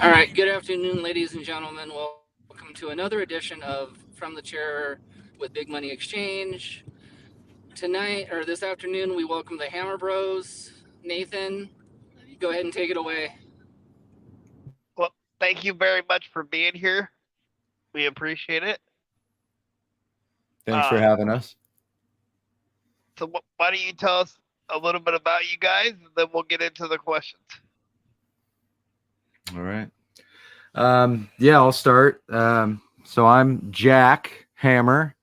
All right, good afternoon, ladies and gentlemen. Welcome to another edition of From the Chair with Big Money Exchange. Tonight, or this afternoon, we welcome the Hammer Bros. Nathan, go ahead and take it away. Well, thank you very much for being here. We appreciate it. Thanks for Uh, having us. so, why don't you tell us a little bit about you guys, and then we'll get into the questions. All right. Yeah, I'll start. So I'm Jack Hammer,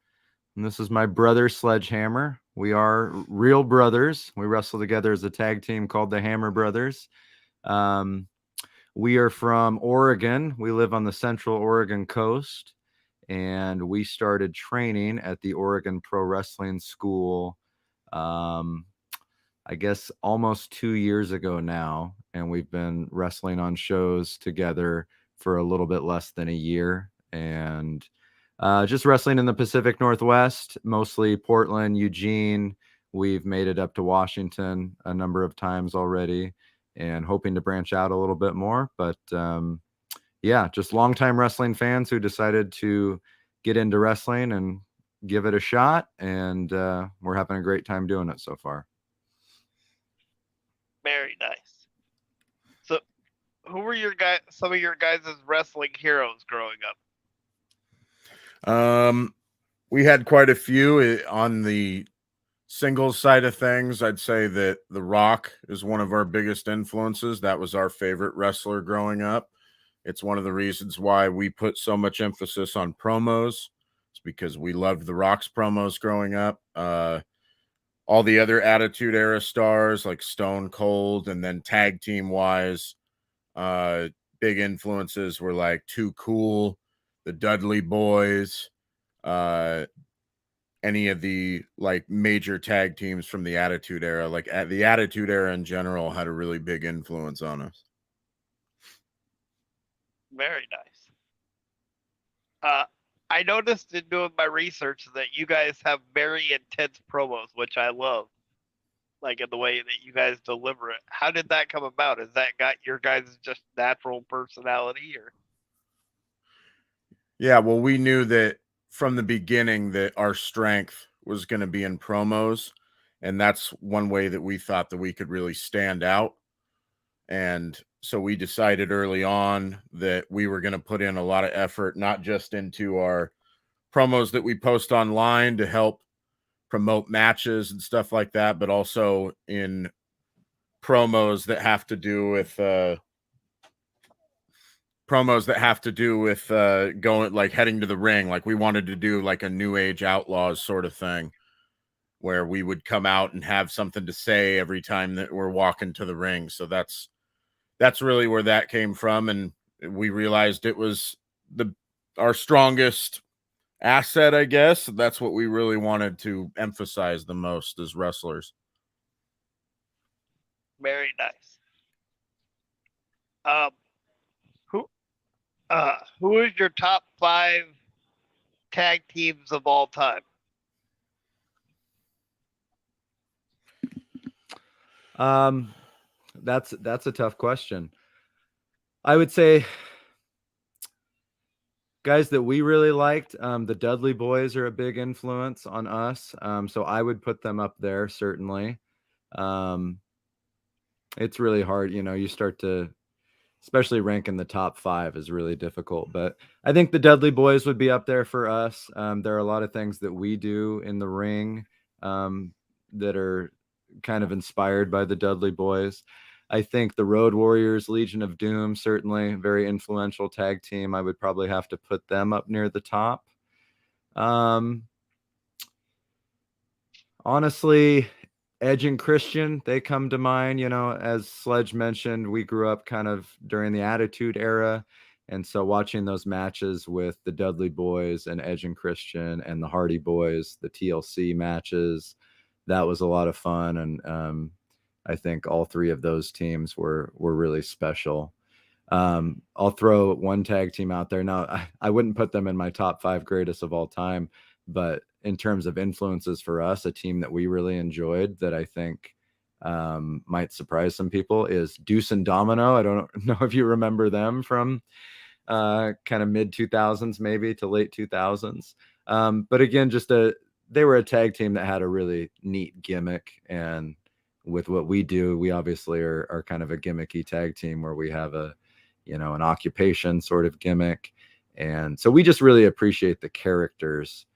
and this is my brother Sledgehammer. We are real brothers. We wrestle together as a tag team called the Hammer Brothers. We are from Oregon. We live on the Central Oregon coast, and we started training at the Oregon Pro Wrestling School. I guess almost 2 years ago now, and we've been wrestling on shows together for a little bit less than a year, and just wrestling in the Pacific Northwest, mostly Portland, Eugene. We've made it up to Washington a number of times already, and hoping to branch out a little bit more. But yeah, just longtime wrestling fans who decided to get into wrestling and give it a shot, and we're having a great time doing it so far. Very nice. So, who were some of your guys' wrestling heroes growing up? We had quite a few on the singles side of things. I'd say that The Rock is one of our biggest influences. That was our favorite wrestler growing up. It's one of the reasons why we put so much emphasis on promos. It's because we loved The Rock's promos growing up. All the other Attitude Era stars like Stone Cold, and then tag team wise, big influences were like Too Cool, the Dudley Boys, any of the like major tag teams from the Attitude Era. Like the Attitude Era in general had a really big influence on us. Very nice. I noticed in doing my research that you guys have very intense promos, which I love. Like in the way that you guys deliver it. How did that come about? Is that got your guys' just natural personality, or? Yeah, well, we knew that from the beginning that our strength was going to be in promos, and that's one way that we thought that we could really stand out. And so we decided early on that we were going to put in a lot of effort, not just into our promos that we post online to help promote matches and stuff like that, but also in promos that have to do with going, like heading to the ring. Like we wanted to do like a New Age Outlaws sort of thing where we would come out and have something to say every time that we're walking to the ring. So that's really where that came from, and we realized it was our strongest asset, I guess. That's what we really wanted to emphasize the most as wrestlers. Very nice. Who is your top 5 tag teams of all time? That's a tough question. I would say guys that we really liked, the Dudley Boys are a big influence on us. So I would put them up there, certainly. It's really hard, you start to, especially ranking the top 5 is really difficult, but I think the Dudley Boys would be up there for us. There are a lot of things that we do in the ring that are kind of inspired by the Dudley Boys. I think the Road Warriors, Legion of Doom, certainly very influential tag team. I would probably have to put them up near the top. Honestly, Edge and Christian, they come to mind. As Sledge mentioned, we grew up kind of during the Attitude Era. And so watching those matches with the Dudley Boys and Edge and Christian and the Hardy Boys, the TLC matches, that was a lot of fun. And I think all 3 of those teams were really special. I'll throw one tag team out there. Now, I wouldn't put them in my top 5 greatest of all time, but in terms of influences for us, a team that we really enjoyed that I think might surprise some people, is Deuce and Domino. I don't know if you remember them from kind of mid 2000s, maybe to late 2000s. But again, they were a tag team that had a really neat gimmick. And with what we do, we obviously are kind of a gimmicky tag team where we have an occupation sort of gimmick. And so we just really appreciate the characters.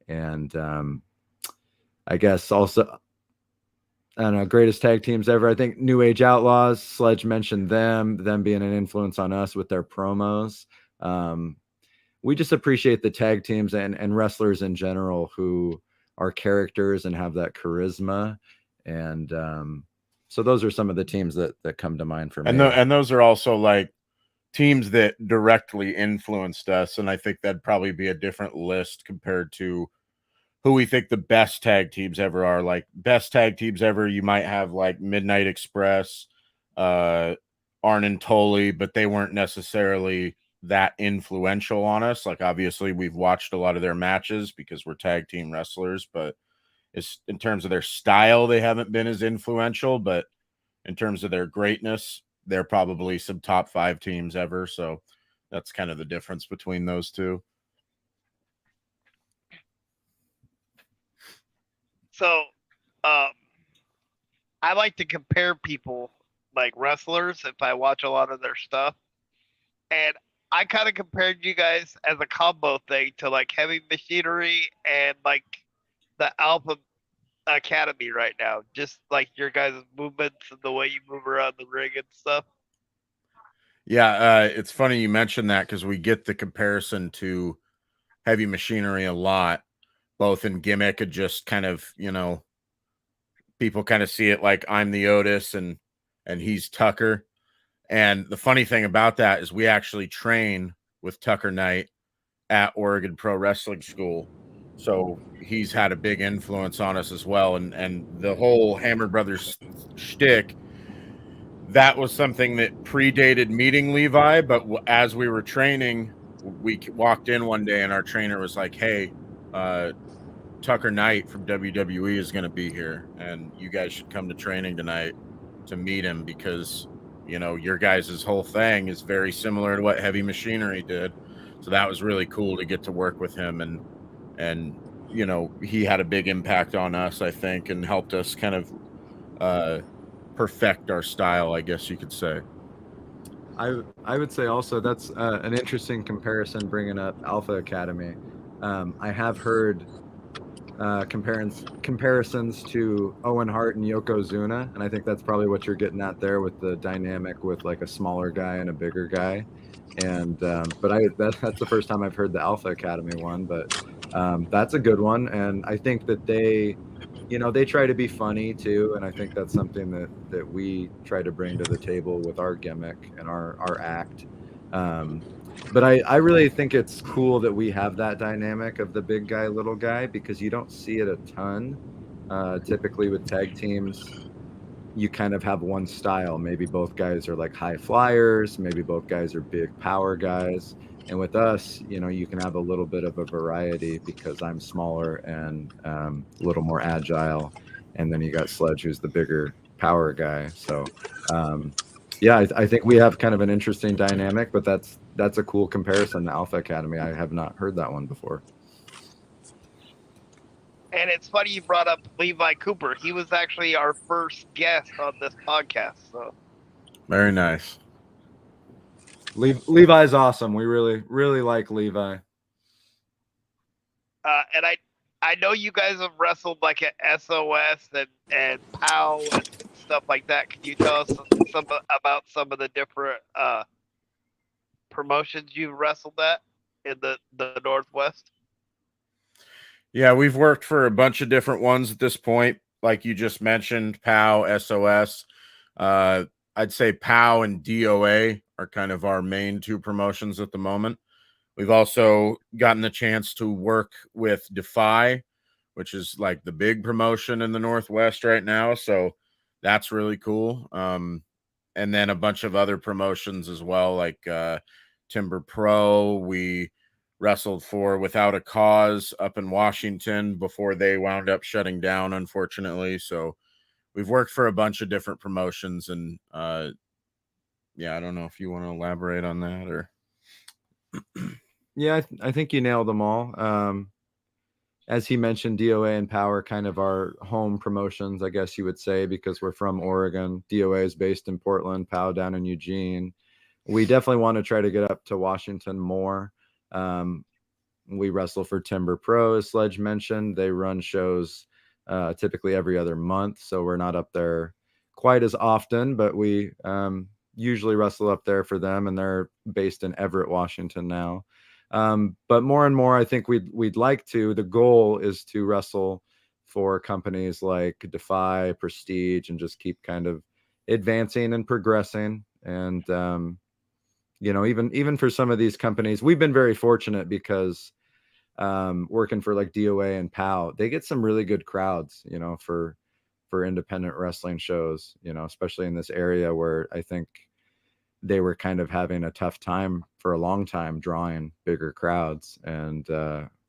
And I guess also, I don't know, greatest tag teams ever. I think New Age Outlaws, Sledge mentioned them being an influence on us with their promos. We just appreciate the tag teams and wrestlers in general who are characters and have that charisma. And so those are some of the teams that come to mind for me. And those are also like teams that directly influenced us. And I think that'd probably be a different list compared to who we think the best tag teams ever are. Like best tag teams ever, you might have like Midnight Express, Arn and Tully, but they weren't necessarily that influential on us. Like obviously we've watched a lot of their matches because we're tag team wrestlers, but it's in terms of their style, they haven't been as influential, but in terms of their greatness, they're probably some top 5 teams ever. So that's kind of the difference between those two. So, I like to compare people like wrestlers if I watch a lot of their stuff, and I kind of compared you guys as a combo thing to like Heavy Machinery and like the Alpha Academy right now. Just like your guys' movements and the way you move around the ring and stuff. Yeah, it's funny you mentioned that because we get the comparison to Heavy Machinery a lot, both in gimmick and just kind of, people kind of see it like I'm the Otis and he's Tucker. And the funny thing about that is we actually train with Tucker Knight at Oregon Pro Wrestling School. So he's had a big influence on us as well. And the whole Hammer Brothers shtick, that was something that predated meeting Levi. But as we were training, we walked in one day and our trainer was like, hey, Tucker Knight from WWE is going to be here, and you guys should come to training tonight to meet him because, your guys' whole thing is very similar to what Heavy Machinery did. So that was really cool to get to work with him. And he had a big impact on us, I think, and helped us kind of perfect our style, I guess you could say. I would say also that's an interesting comparison bringing up Alpha Academy. I have heard comparisons to Owen Hart and Yokozuna, and I think that's probably what you're getting at there with the dynamic with like a smaller guy and a bigger guy. And but that's the first time I've heard the Alpha Academy one, but that's a good one. And I think that they try to be funny too, and I think that's something that we try to bring to the table with our gimmick and our act. But I really think it's cool that we have that dynamic of the big guy, little guy, because you don't see it a ton. Typically with tag teams, you kind of have one style. Maybe both guys are like high flyers. Maybe both guys are big power guys. And with us, you can have a little bit of a variety because I'm smaller and a little more agile. And then you got Sledge, who's the bigger power guy. So, yeah, I think we have kind of an interesting dynamic, but that's a cool comparison to Alpha Academy. I have not heard that one before. And it's funny you brought up Levi Cooper. He was actually our first guest on this podcast. So very nice. Levi's awesome. We really, really like Levi. And I know you guys have wrestled like at SOS and POW and stuff like that. Can you tell us about some of the different promotions you've wrestled at in the Northwest? Yeah, we've worked for a bunch of different ones at this point. Like you just mentioned, POW, SOS. I'd say POW and DOA are kind of our main 2 promotions at the moment. We've also gotten the chance to work with Defy, which is like the big promotion in the Northwest right now. So that's really cool. And then a bunch of other promotions as well, like Timber Pro. We wrestled for Without a Cause up in Washington before they wound up shutting down, unfortunately. So we've worked for a bunch of different promotions, and yeah, I don't know if you want to elaborate on that or. Yeah, I think you nailed them all. As he mentioned, DOA and Power kind of our home promotions, I guess you would say, because we're from Oregon. DOA is based in Portland, POW down in Eugene. We definitely want to try to get up to Washington more. We wrestle for Timber Pro, as Sledge mentioned. They run shows typically every other month, so we're not up there quite as often, but we usually wrestle up there for them, and they're based in Everett, Washington now. But more and more, I think we'd like to. The goal is to wrestle for companies like Defy, Prestige, and just keep kind of advancing and progressing. And even for some of these companies, we've been very fortunate because working for like DOA and POW, they get some really good crowds, for independent wrestling shows, especially in this area where I think they were kind of having a tough time for a long time drawing bigger crowds. And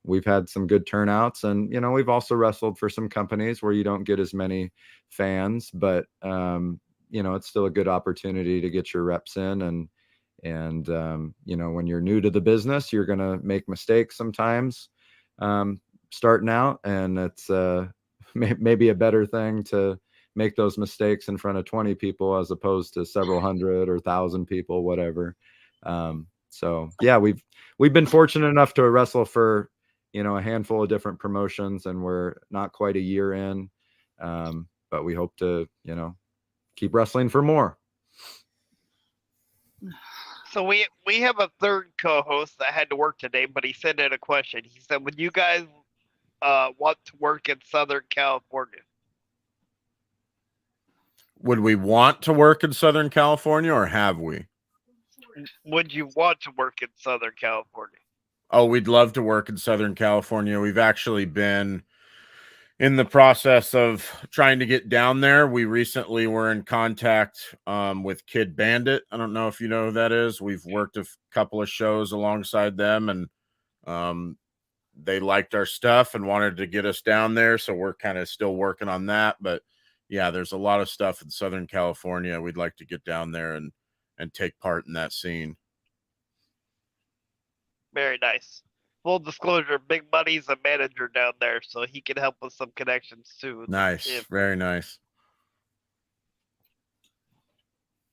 we've had some good turnouts, and we've also wrestled for some companies where you don't get as many fans, but it's still a good opportunity to get your reps in. And when you're new to the business, you're going to make mistakes sometimes starting out, and it's maybe a better thing to make those mistakes in front of 20 people as opposed to several hundred or 1,000 people, whatever. So yeah, we've been fortunate enough to wrestle for a handful of different promotions, and we're not quite a year in, but we hope to keep wrestling for more. So we have a third co-host that had to work today, but he sent in a question. He said, "Would you guys want to work in Southern California?" Would we want to work in Southern California, or have we? Would you want to work in Southern California? Oh, we'd love to work in Southern California. We've actually been in the process of trying to get down there. We recently were in contact with Kid Bandit. I don't know if you know who that is. We've worked a couple of shows alongside them, and they liked our stuff and wanted to get us down there. So we're kind of still working on that. But yeah, there's a lot of stuff in Southern California. We'd like to get down there and take part in that scene. Very nice. Full disclosure, Big Money's a manager down there, so he can help with some connections too. Nice. Very nice.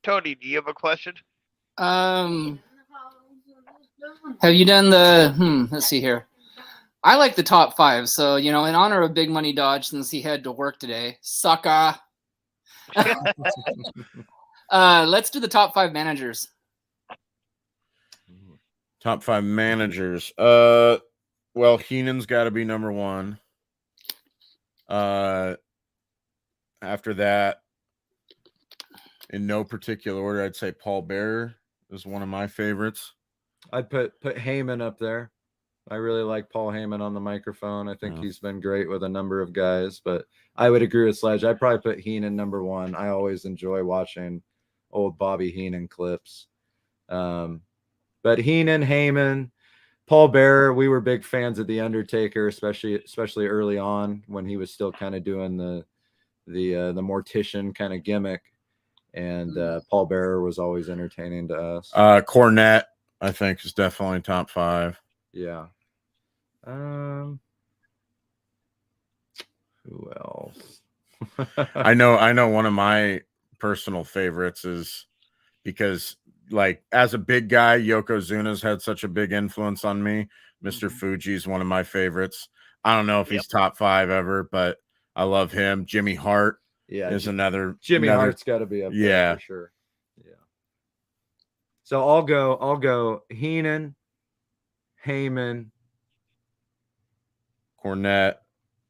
Tony, do you have a question? Have you done the let's see here. I like the top 5, so in honor of Big Money Dodge, since he had to work today, sucker. Let's do the top 5 managers. Top 5 managers. Well, Heenan's got to be number 1. After that, in no particular order, I'd say Paul Bearer is one of my favorites. I'd put Heyman up there. I really like Paul Heyman on the microphone. I think he's been great with a number of guys, but I would agree with Sledge. I'd probably put Heenan number 1. I always enjoy watching old Bobby Heenan clips. But Heenan, Heyman, Paul Bearer, we were big fans of The Undertaker, especially early on when he was still kind of doing the mortician kind of gimmick. And Paul Bearer was always entertaining to us. Cornette, I think, is definitely top 5. Yeah. Who else? I know one of my personal favorites is because, like, as a big guy, Yokozuna's had such a big influence on me. Mr. Fuji's one of my favorites. I don't know if he's top 5 ever, but I love him. Jimmy Hart is another. Jimmy Hart's got to be up there for sure. Yeah. So I'll go Heenan, Heyman, Cornette.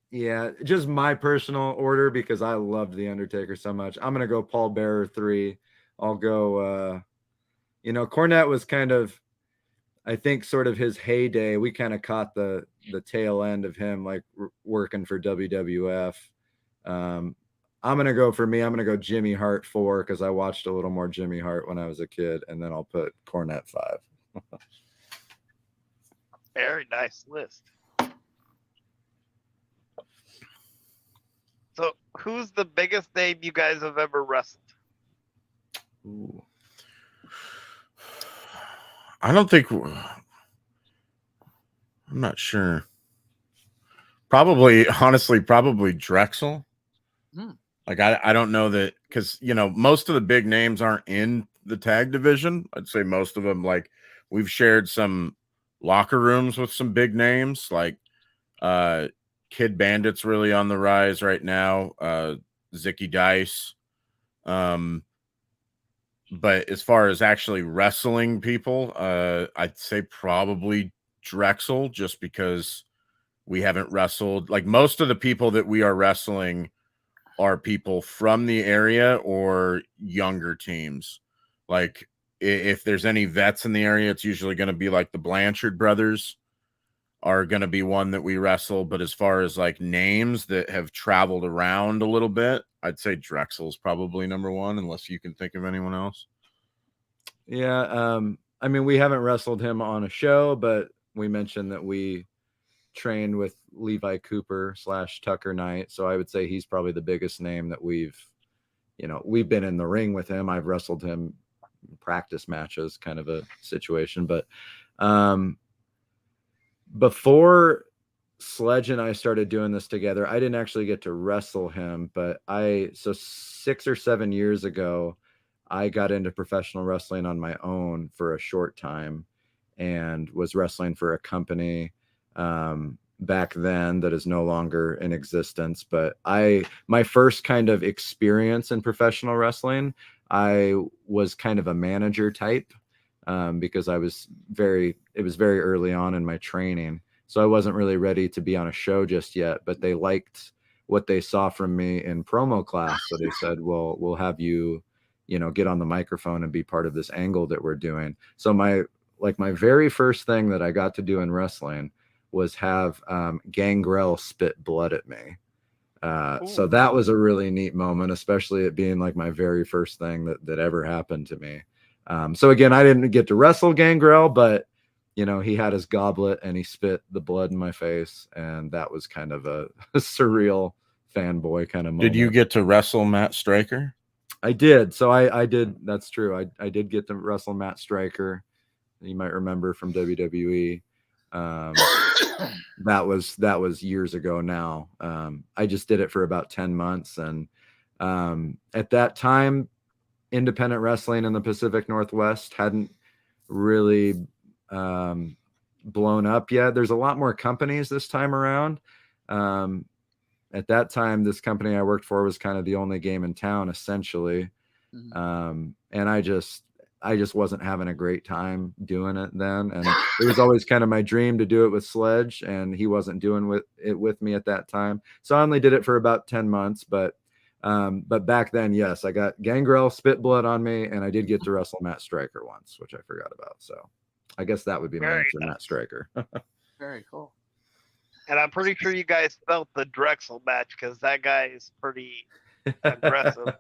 Yeah, just my personal order because I loved The Undertaker so much. I'm gonna go Paul Bearer 3. I'll go Cornette was kind of, I think, sort of his heyday. We kind of caught the tail end of him, like working for WWF. I'm gonna go Jimmy Hart 4 because I watched a little more Jimmy Hart when I was a kid, and then I'll put Cornette 5. Very nice list. So, who's the biggest name you guys have ever wrestled? Ooh. I don't think. I'm not sure. Probably, honestly, probably Drexel. Hmm. Like I don't know that, because most of the big names aren't in the tag division. I'd say most of them, like, we've shared some locker rooms with some big names, like Kid Bandit's really on the rise right now. Zicky Dice. But as far as actually wrestling people, I'd say probably Drexel, just because we haven't wrestled. Like, most of the people that we are wrestling are people from the area or younger teams. Like, if there's any vets in the area, it's usually going to be like the Blanchard brothers are going to be one that we wrestle. But as far as like names that have traveled around a little bit, I'd say Drexel's probably number one, unless you can think of anyone else. Yeah, I mean, we haven't wrestled him on a show, but we mentioned that we trained with Levi Cooper / Tucker Knight, so I would say he's probably the biggest name that we've been in the ring with him. I've wrestled him in practice matches, kind of a situation. But before Sledge and I started doing this together, I didn't actually get to wrestle him, but so 6 or 7 years ago, I got into professional wrestling on my own for a short time and was wrestling for a company back then that is no longer in existence. But my first kind of experience in professional wrestling, I was kind of a manager type because it was very early on in my training. So I wasn't really ready to be on a show just yet, but they liked what they saw from me in promo class. So they said, well, we'll have you, get on the microphone and be part of this angle that we're doing. So my very first thing that I got to do in wrestling was have Gangrel spit blood at me. So that was a really neat moment, especially it being like my very first thing that ever happened to me. So again, I didn't get to wrestle Gangrel, but he had his goblet and he spit the blood in my face, and that was kind of a surreal fanboy kind of moment. Did you get to wrestle Matt Stryker? I did. So I did. That's true. I did get to wrestle Matt Stryker. You might remember from WWE. That was years ago now. I just did it for about 10 months. And at that time, independent wrestling in the Pacific Northwest hadn't really blown up yet. There's a lot more companies this time around. At that time, this company I worked for was kind of the only game in town, essentially. Mm-hmm. And I just wasn't having a great time doing it then. And it was always kind of my dream to do it with Sledge, and he wasn't doing it with me at that time. So I only did it for about 10 months, but back then, yes, I got Gangrel spit blood on me, and I did get to wrestle Matt Stryker once, which I forgot about. So I guess that would be my answer, Matt Stryker. Very cool. And I'm pretty sure you guys felt the Drexel match, because that guy is pretty aggressive.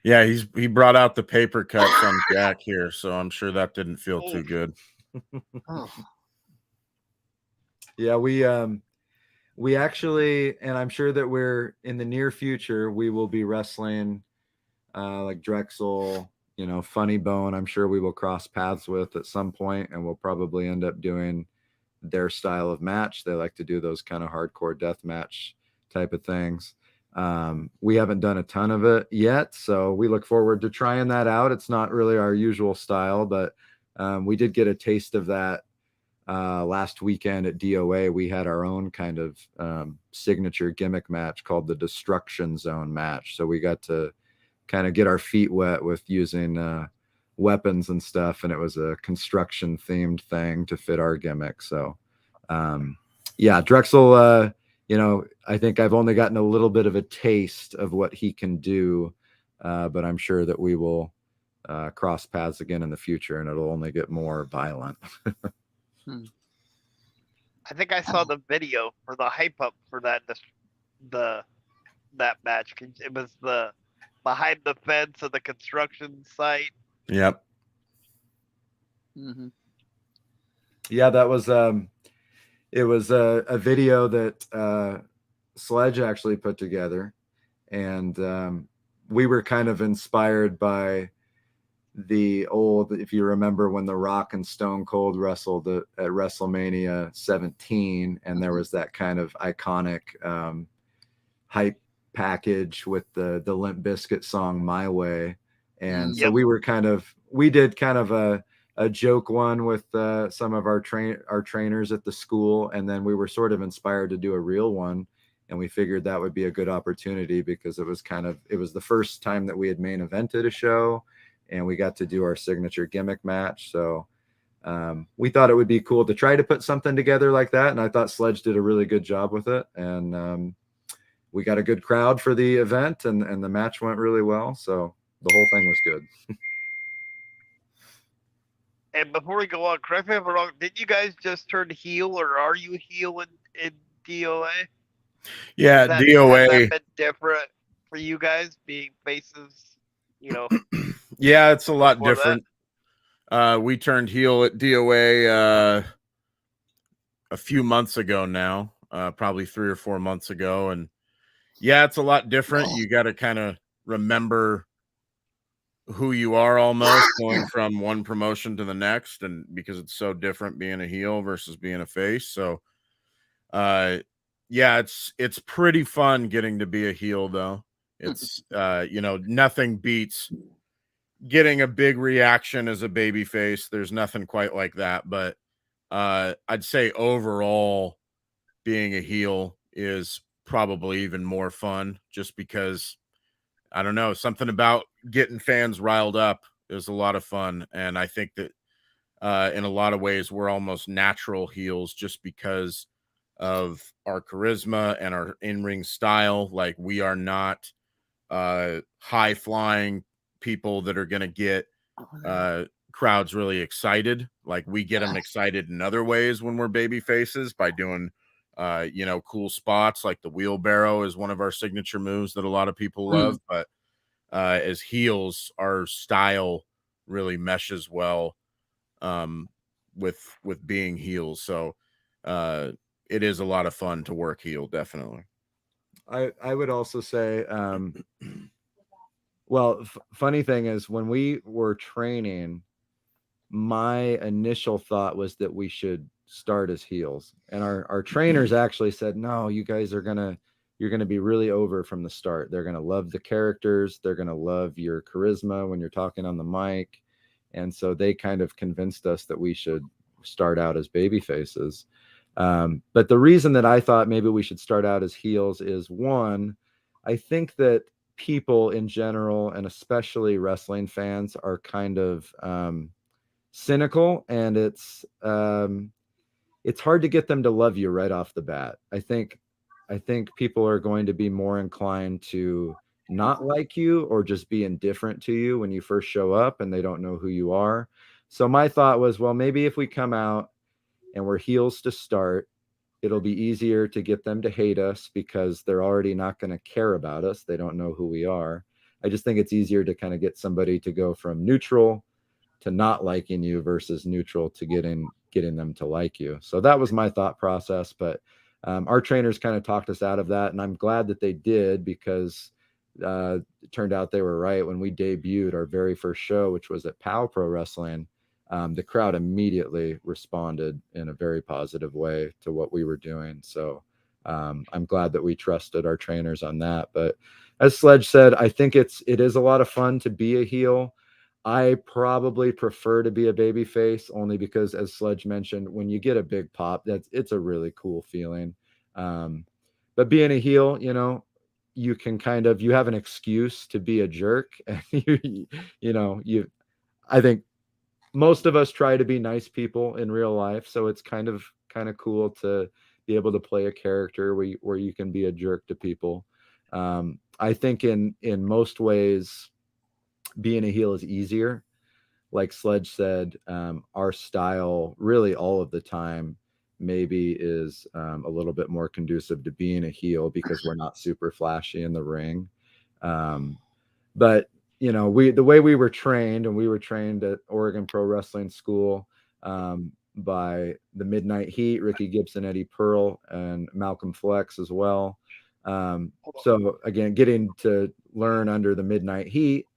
Yeah, he brought out the paper cuts on Jack here, so I'm sure that didn't feel too good. Yeah, we actually, and I'm sure that we're in the near future, we will be wrestling like Drexel, Funny Bone. I'm sure we will cross paths with at some point, and we'll probably end up doing their style of match. They like to do those kind of hardcore death match type of things. We haven't done a ton of it yet, so we look forward to trying that out. It's not really our usual style, but we did get a taste of that last weekend at DOA. We had our own kind of signature gimmick match called the Destruction Zone match. So we got to kind of get our feet wet with using weapons and stuff, and it was a construction themed thing to fit our gimmick. So yeah, Drexel, I think I've only gotten a little bit of a taste of what he can do, but I'm sure that we will cross paths again in the future, and it'll only get more violent. I think I saw the video for the hype up for that match. It was the behind the fence of the construction site. Yep. Mm-hmm. Yeah, that was it was a video that Sledge actually put together, and we were kind of inspired by the old, if you remember when The Rock and Stone Cold wrestled at WrestleMania 17, and there was that kind of iconic hype package with the Limp Bizkit song "My Way," and so Yep. we did kind of a joke one with some of our trainers at the school, and then we were sort of inspired to do a real one, and we figured that would be a good opportunity because it was the first time that we had main evented a show, and we got to do our signature gimmick match. So we thought it would be cool to try to put something together like that, and I thought Sledge did a really good job with it, and we got a good crowd for the event, and the match went really well. So the whole thing was good. And before we go on, correct me if I'm wrong, did you guys just turn heel, or are you heel in DOA? Yeah, Has DOA. that been different for you guys being faces, Yeah, it's a lot before different. We turned heel at DOA a few months ago now, probably 3 or 4 months ago. And yeah, it's a lot different. You got to kind of remember who you are almost going from one promotion to the next, and because it's so different being a heel versus being a face. So yeah, it's pretty fun getting to be a heel though. It's nothing beats getting a big reaction as a baby face. There's nothing quite like that. But I'd say overall being a heel is probably even more fun, just because I don't know, something about getting fans riled up is a lot of fun. And I think that in a lot of ways, we're almost natural heels just because of our charisma and our in-ring style. Like, we are not high flying people that are going to get crowds really excited. Like, we get them excited in other ways when we're baby faces by doing cool spots. Like the wheelbarrow is one of our signature moves that a lot of people love. But as heels, our style really meshes well with being heels. So it is a lot of fun to work heel, definitely. I would also say, well, funny thing is, when we were training, my initial thought was that we should start as heels, and our trainers actually said, no, you guys you're gonna be really over from the start. They're gonna love the characters, they're gonna love your charisma when you're talking on the mic, and so they kind of convinced us that we should start out as baby faces. But the reason that I thought maybe we should start out as heels is, one, I think that people in general, and especially wrestling fans, are kind of cynical, and it's hard to get them to love you right off the bat. I think people are going to be more inclined to not like you or just be indifferent to you when you first show up and they don't know who you are. So my thought was, well, maybe if we come out and we're heels to start, it'll be easier to get them to hate us because they're already not going to care about us. They don't know who we are. I just think it's easier to kind of get somebody to go from neutral to not liking you versus neutral to getting them to like you. So that was my thought process. But our trainers kind of talked us out of that, and I'm glad that they did, because it turned out they were right. When we debuted our very first show, which was at POW Pro Wrestling, the crowd immediately responded in a very positive way to what we were doing. So I'm glad that we trusted our trainers on that. But as Sledge said, I think it is a lot of fun to be a heel. I probably prefer to be a baby face, only because, as Sledge mentioned, when you get a big pop, it's a really cool feeling. But being a heel, you can you have an excuse to be a jerk. And I think most of us try to be nice people in real life, so it's kind of cool to be able to play a character where you can be a jerk to people. I think in most ways, being a heel is easier. Like Sledge said, our style really all of the time maybe is a little bit more conducive to being a heel because we're not super flashy in the ring. But the way we were trained, and we were trained at Oregon Pro Wrestling School by the Midnight Heat, Ricky Gibson, Eddie Pearl, and Malcolm Flex as well. So again, getting to learn under the Midnight Heat,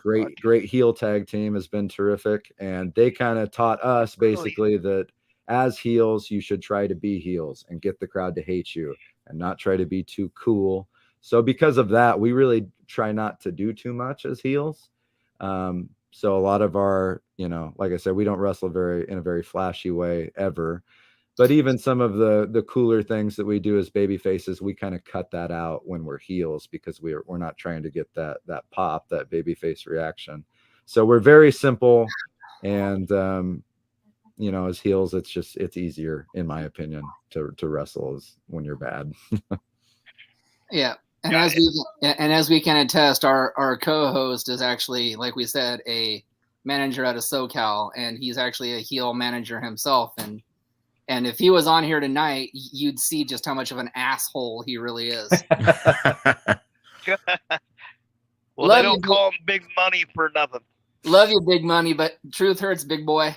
great heel tag team has been terrific, and they kind of taught us basically that as heels you should try to be heels and get the crowd to hate you and not try to be too cool. So because of that, we really try not to do too much as heels. So a lot of our, like I said, we don't wrestle in a very flashy way ever. But even some of the cooler things that we do as baby faces, we kind of cut that out when we're heels because we're not trying to get that pop, that baby face reaction. So we're very simple, and as heels, it's easier, in my opinion, to wrestle when you're bad. Yeah. And as we can attest, our co-host is actually, like we said, a manager out of SoCal, and he's actually a heel manager himself. And if he was on here tonight, you'd see just how much of an asshole he really is. Well, they don't call him Big Money for nothing. Love you, Big Money, but truth hurts, big boy.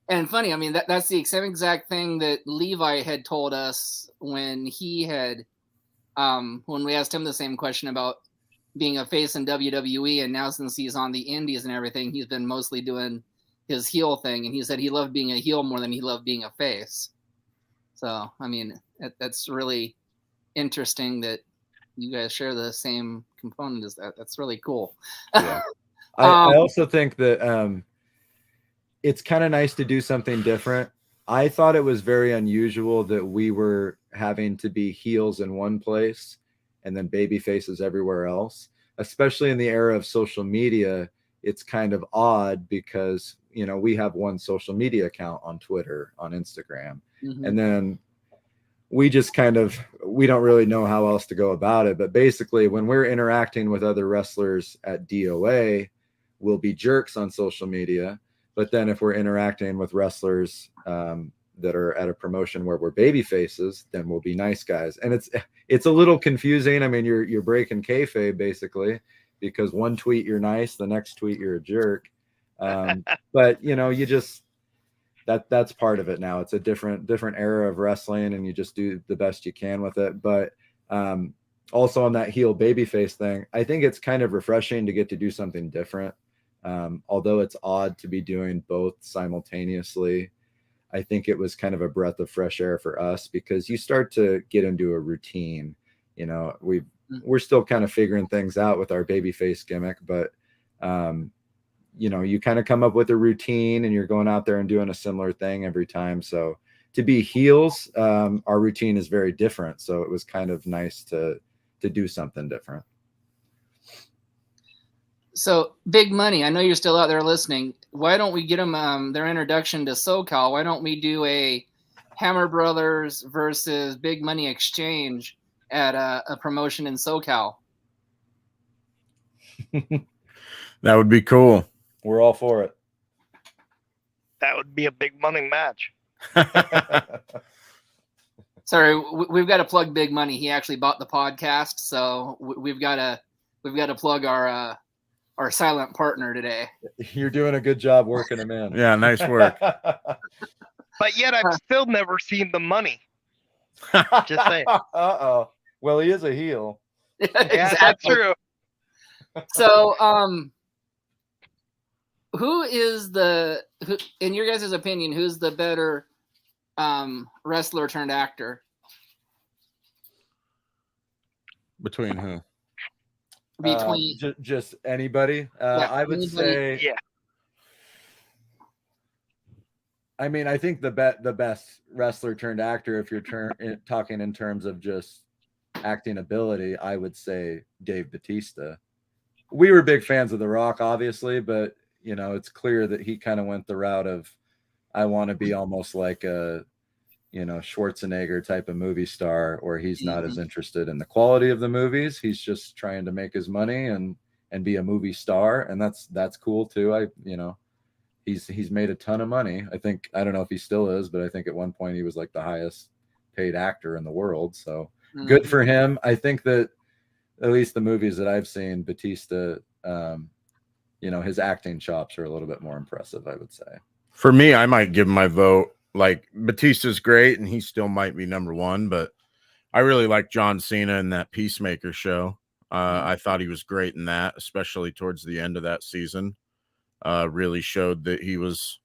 And funny, I mean, that's the same exact thing that Levi had told us when he had, when we asked him the same question about being a face in WWE, and now since he's on the indies and everything, he's been mostly doing his heel thing, and he said he loved being a heel more than he loved being a face. So, I mean, that's really interesting that you guys share the same component as that. That's really cool. Yeah. I also think that it's kind of nice to do something different. I thought it was very unusual that we were having to be heels in one place and then baby faces everywhere else, especially in the era of social media. It's kind of odd because, we have one social media account on Twitter, on Instagram, and then we just we don't really know how else to go about it. But basically, when we're interacting with other wrestlers at DOA, we'll be jerks on social media. But then if we're interacting with wrestlers that are at a promotion where we're baby faces, then we'll be nice guys. And it's a little confusing. I mean, you're breaking kayfabe basically, because one tweet you're nice, the next tweet you're a jerk. But you just that's part of it now. It's a different era of wrestling, and you just do the best you can with it. But also on that heel babyface thing, I think it's kind of refreshing to get to do something different. Although it's odd to be doing both simultaneously, I think it was kind of a breath of fresh air for us because you start to get into a routine. We're still kind of figuring things out with our babyface gimmick, but you kind of come up with a routine and you're going out there and doing a similar thing every time. So to be heels, our routine is very different. So it was kind of nice to do something different. So Big Money, I know you're still out there listening. Why don't we get them their introduction to SoCal? Why don't we do a Hammer Brothers versus Big Money exchange at a promotion in SoCal? That would be cool. We're all for it. That would be a big money match. Sorry, we've got to plug Big Money. He actually bought the podcast, so we've got to plug our silent partner today. You're doing a good job working him in. Yeah, nice work. But yet I've still never seen the money. Just saying. Uh-oh. Well, he is a heel. Exactly. Yeah, that's true. So, who in your guys' opinion, who's the better wrestler turned actor? Between who? Between just anybody. I would say. Yeah. I mean, I think the best wrestler turned actor, if you're talking in terms of just acting ability, I would say Dave Bautista. We were big fans of The Rock, obviously, but it's clear that he kind of went the route of, I want to be almost like a, Schwarzenegger type of movie star, where he's not as interested in the quality of the movies. He's just trying to make his money and be a movie star. And that's cool too. He's made a ton of money. I don't know if he still is, but I think at one point he was like the highest paid actor in the world. So good for him. I think that at least the movies that I've seen, Batista, his acting chops are a little bit more impressive, I would say. For me, I might give my vote like Batista's great, and he still might be number one, but I really like John Cena in that Peacemaker show. I thought he was great in that, especially towards the end of that season. Really showed that he was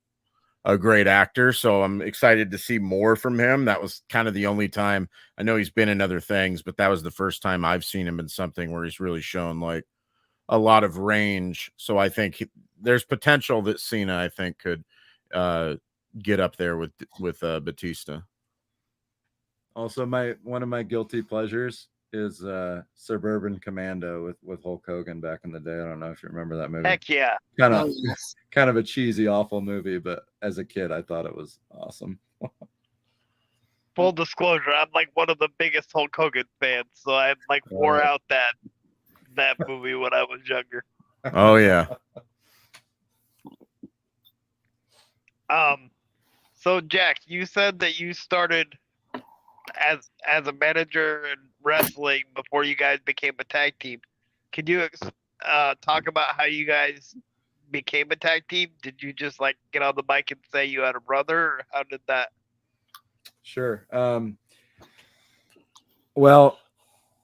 a great actor. So I'm excited to see more from him. That was kind of the only time. I know he's been in other things, but that was the first time I've seen him in something where he's really shown like a lot of range. So I think there's potential that Cena, I think, could get up there with Batista. Also, one of my guilty pleasures is Suburban Commando with Hulk Hogan back in the day. I don't know if you remember that movie. Heck yeah. Kind Oh, of yes. kind of a cheesy, awful movie, but as a kid, I thought it was awesome. Full disclosure, I'm like one of the biggest Hulk Hogan fans, so I like wore out that movie when I was younger. Oh yeah. So Jack, you said that you started as a manager in wrestling before you guys became a tag team. Can you talk about how you guys became a tag team? Did you just like get on the mic and say you had a brother, or how did that? Sure. Well,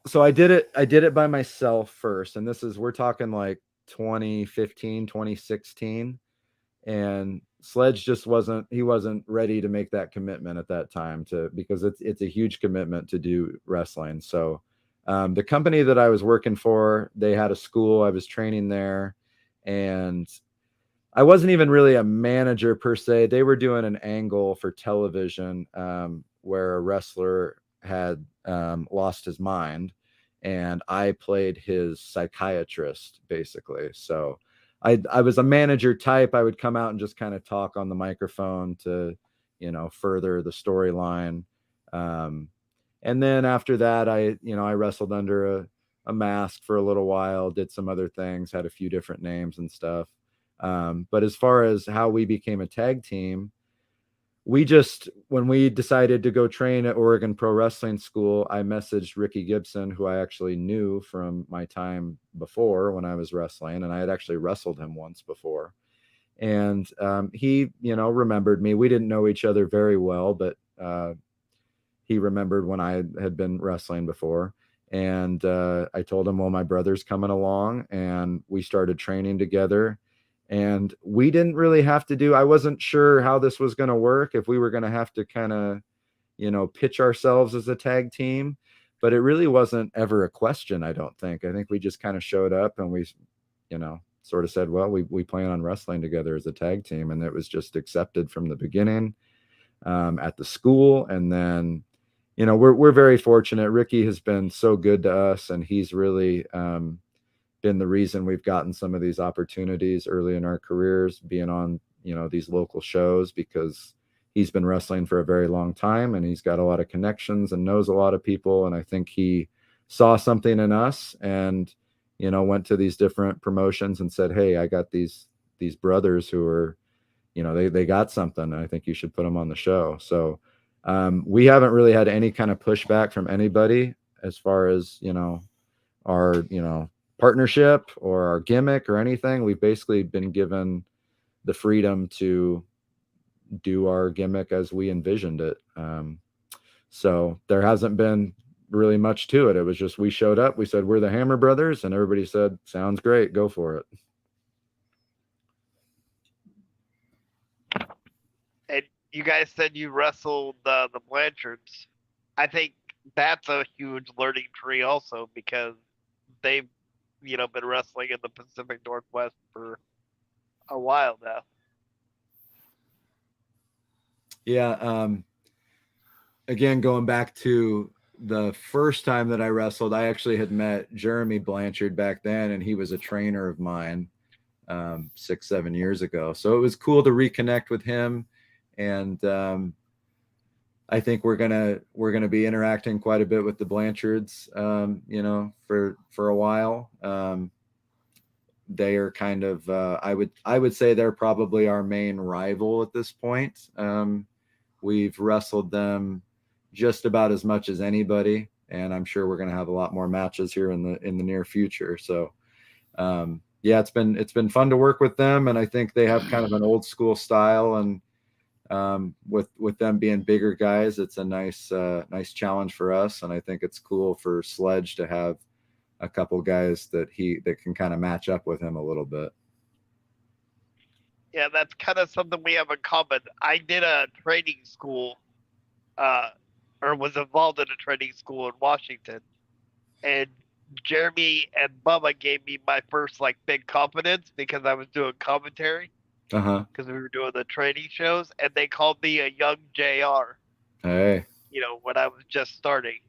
so I did it by myself first, and we're talking like 2015, 2016, and Sledge just wasn't ready to make that commitment at that time because it's a huge commitment to do wrestling. So the company that I was working for, they had a school. I was training there, and I wasn't even really a manager per se. They were doing an angle for television where a wrestler had lost his mind, and I played his psychiatrist, basically. So I was a manager type. I would come out and just kind of talk on the microphone to, further the storyline. And then after that, I wrestled under a mask for a little while, did some other things, had a few different names and stuff. But as far as how we became a tag team, when we decided to go train at Oregon Pro Wrestling School, I messaged Ricky Gibson, who I actually knew from my time before when I was wrestling, and I had actually wrestled him once before. And he, remembered me. We didn't know each other very well, but he remembered when I had been wrestling before. And I told him, well, my brother's coming along, and we started training together. And we didn't really have to I wasn't sure how this was going to work, if we were going to have to kind of, pitch ourselves as a tag team, but it really wasn't ever a question. I don't think. I think we just kind of showed up and we, sort of said, well, we plan on wrestling together as a tag team. And it was just accepted from the beginning at the school. And then, we're very fortunate. Ricky has been so good to us, and he's really, been the reason we've gotten some of these opportunities early in our careers, being on, these local shows, because he's been wrestling for a very long time and he's got a lot of connections and knows a lot of people. And I think he saw something in us and, went to these different promotions and said, hey, I got these brothers who are, they got something, and I think you should put them on the show. So we haven't really had any kind of pushback from anybody as far as, our, partnership or our gimmick or anything. We've basically been given the freedom to do our gimmick as we envisioned it. So there hasn't been really much to it. It was just, we showed up, we said, we're the Hammer Brothers, and everybody said, sounds great, go for it. And you guys said you wrestled the Blanchards. I think that's a huge learning tree also, because they've been wrestling in the Pacific Northwest for a while now. Yeah. Again, going back to the first time that I wrestled, I actually had met Jeremy Blanchard back then, and he was a trainer of mine 6-7 years ago. So it was cool to reconnect with him, and I think we're gonna be interacting quite a bit with the Blanchards, for a while. They are kind of, I would say they're probably our main rival at this point. We've wrestled them just about as much as anybody, and I'm sure we're going to have a lot more matches here in the near future. So, yeah, it's been fun to work with them, and I think they have kind of an old school style, and With them being bigger guys, it's a nice challenge for us, and I think it's cool for Sledge to have a couple guys that can kind of match up with him a little bit. Yeah, that's kind of something we have in common. I did a training school, or was involved in a training school in Washington, and Jeremy and Bubba gave me my first like big confidence because I was doing commentary because we were doing the training shows, and they called me a young JR. Hey, When I was just starting.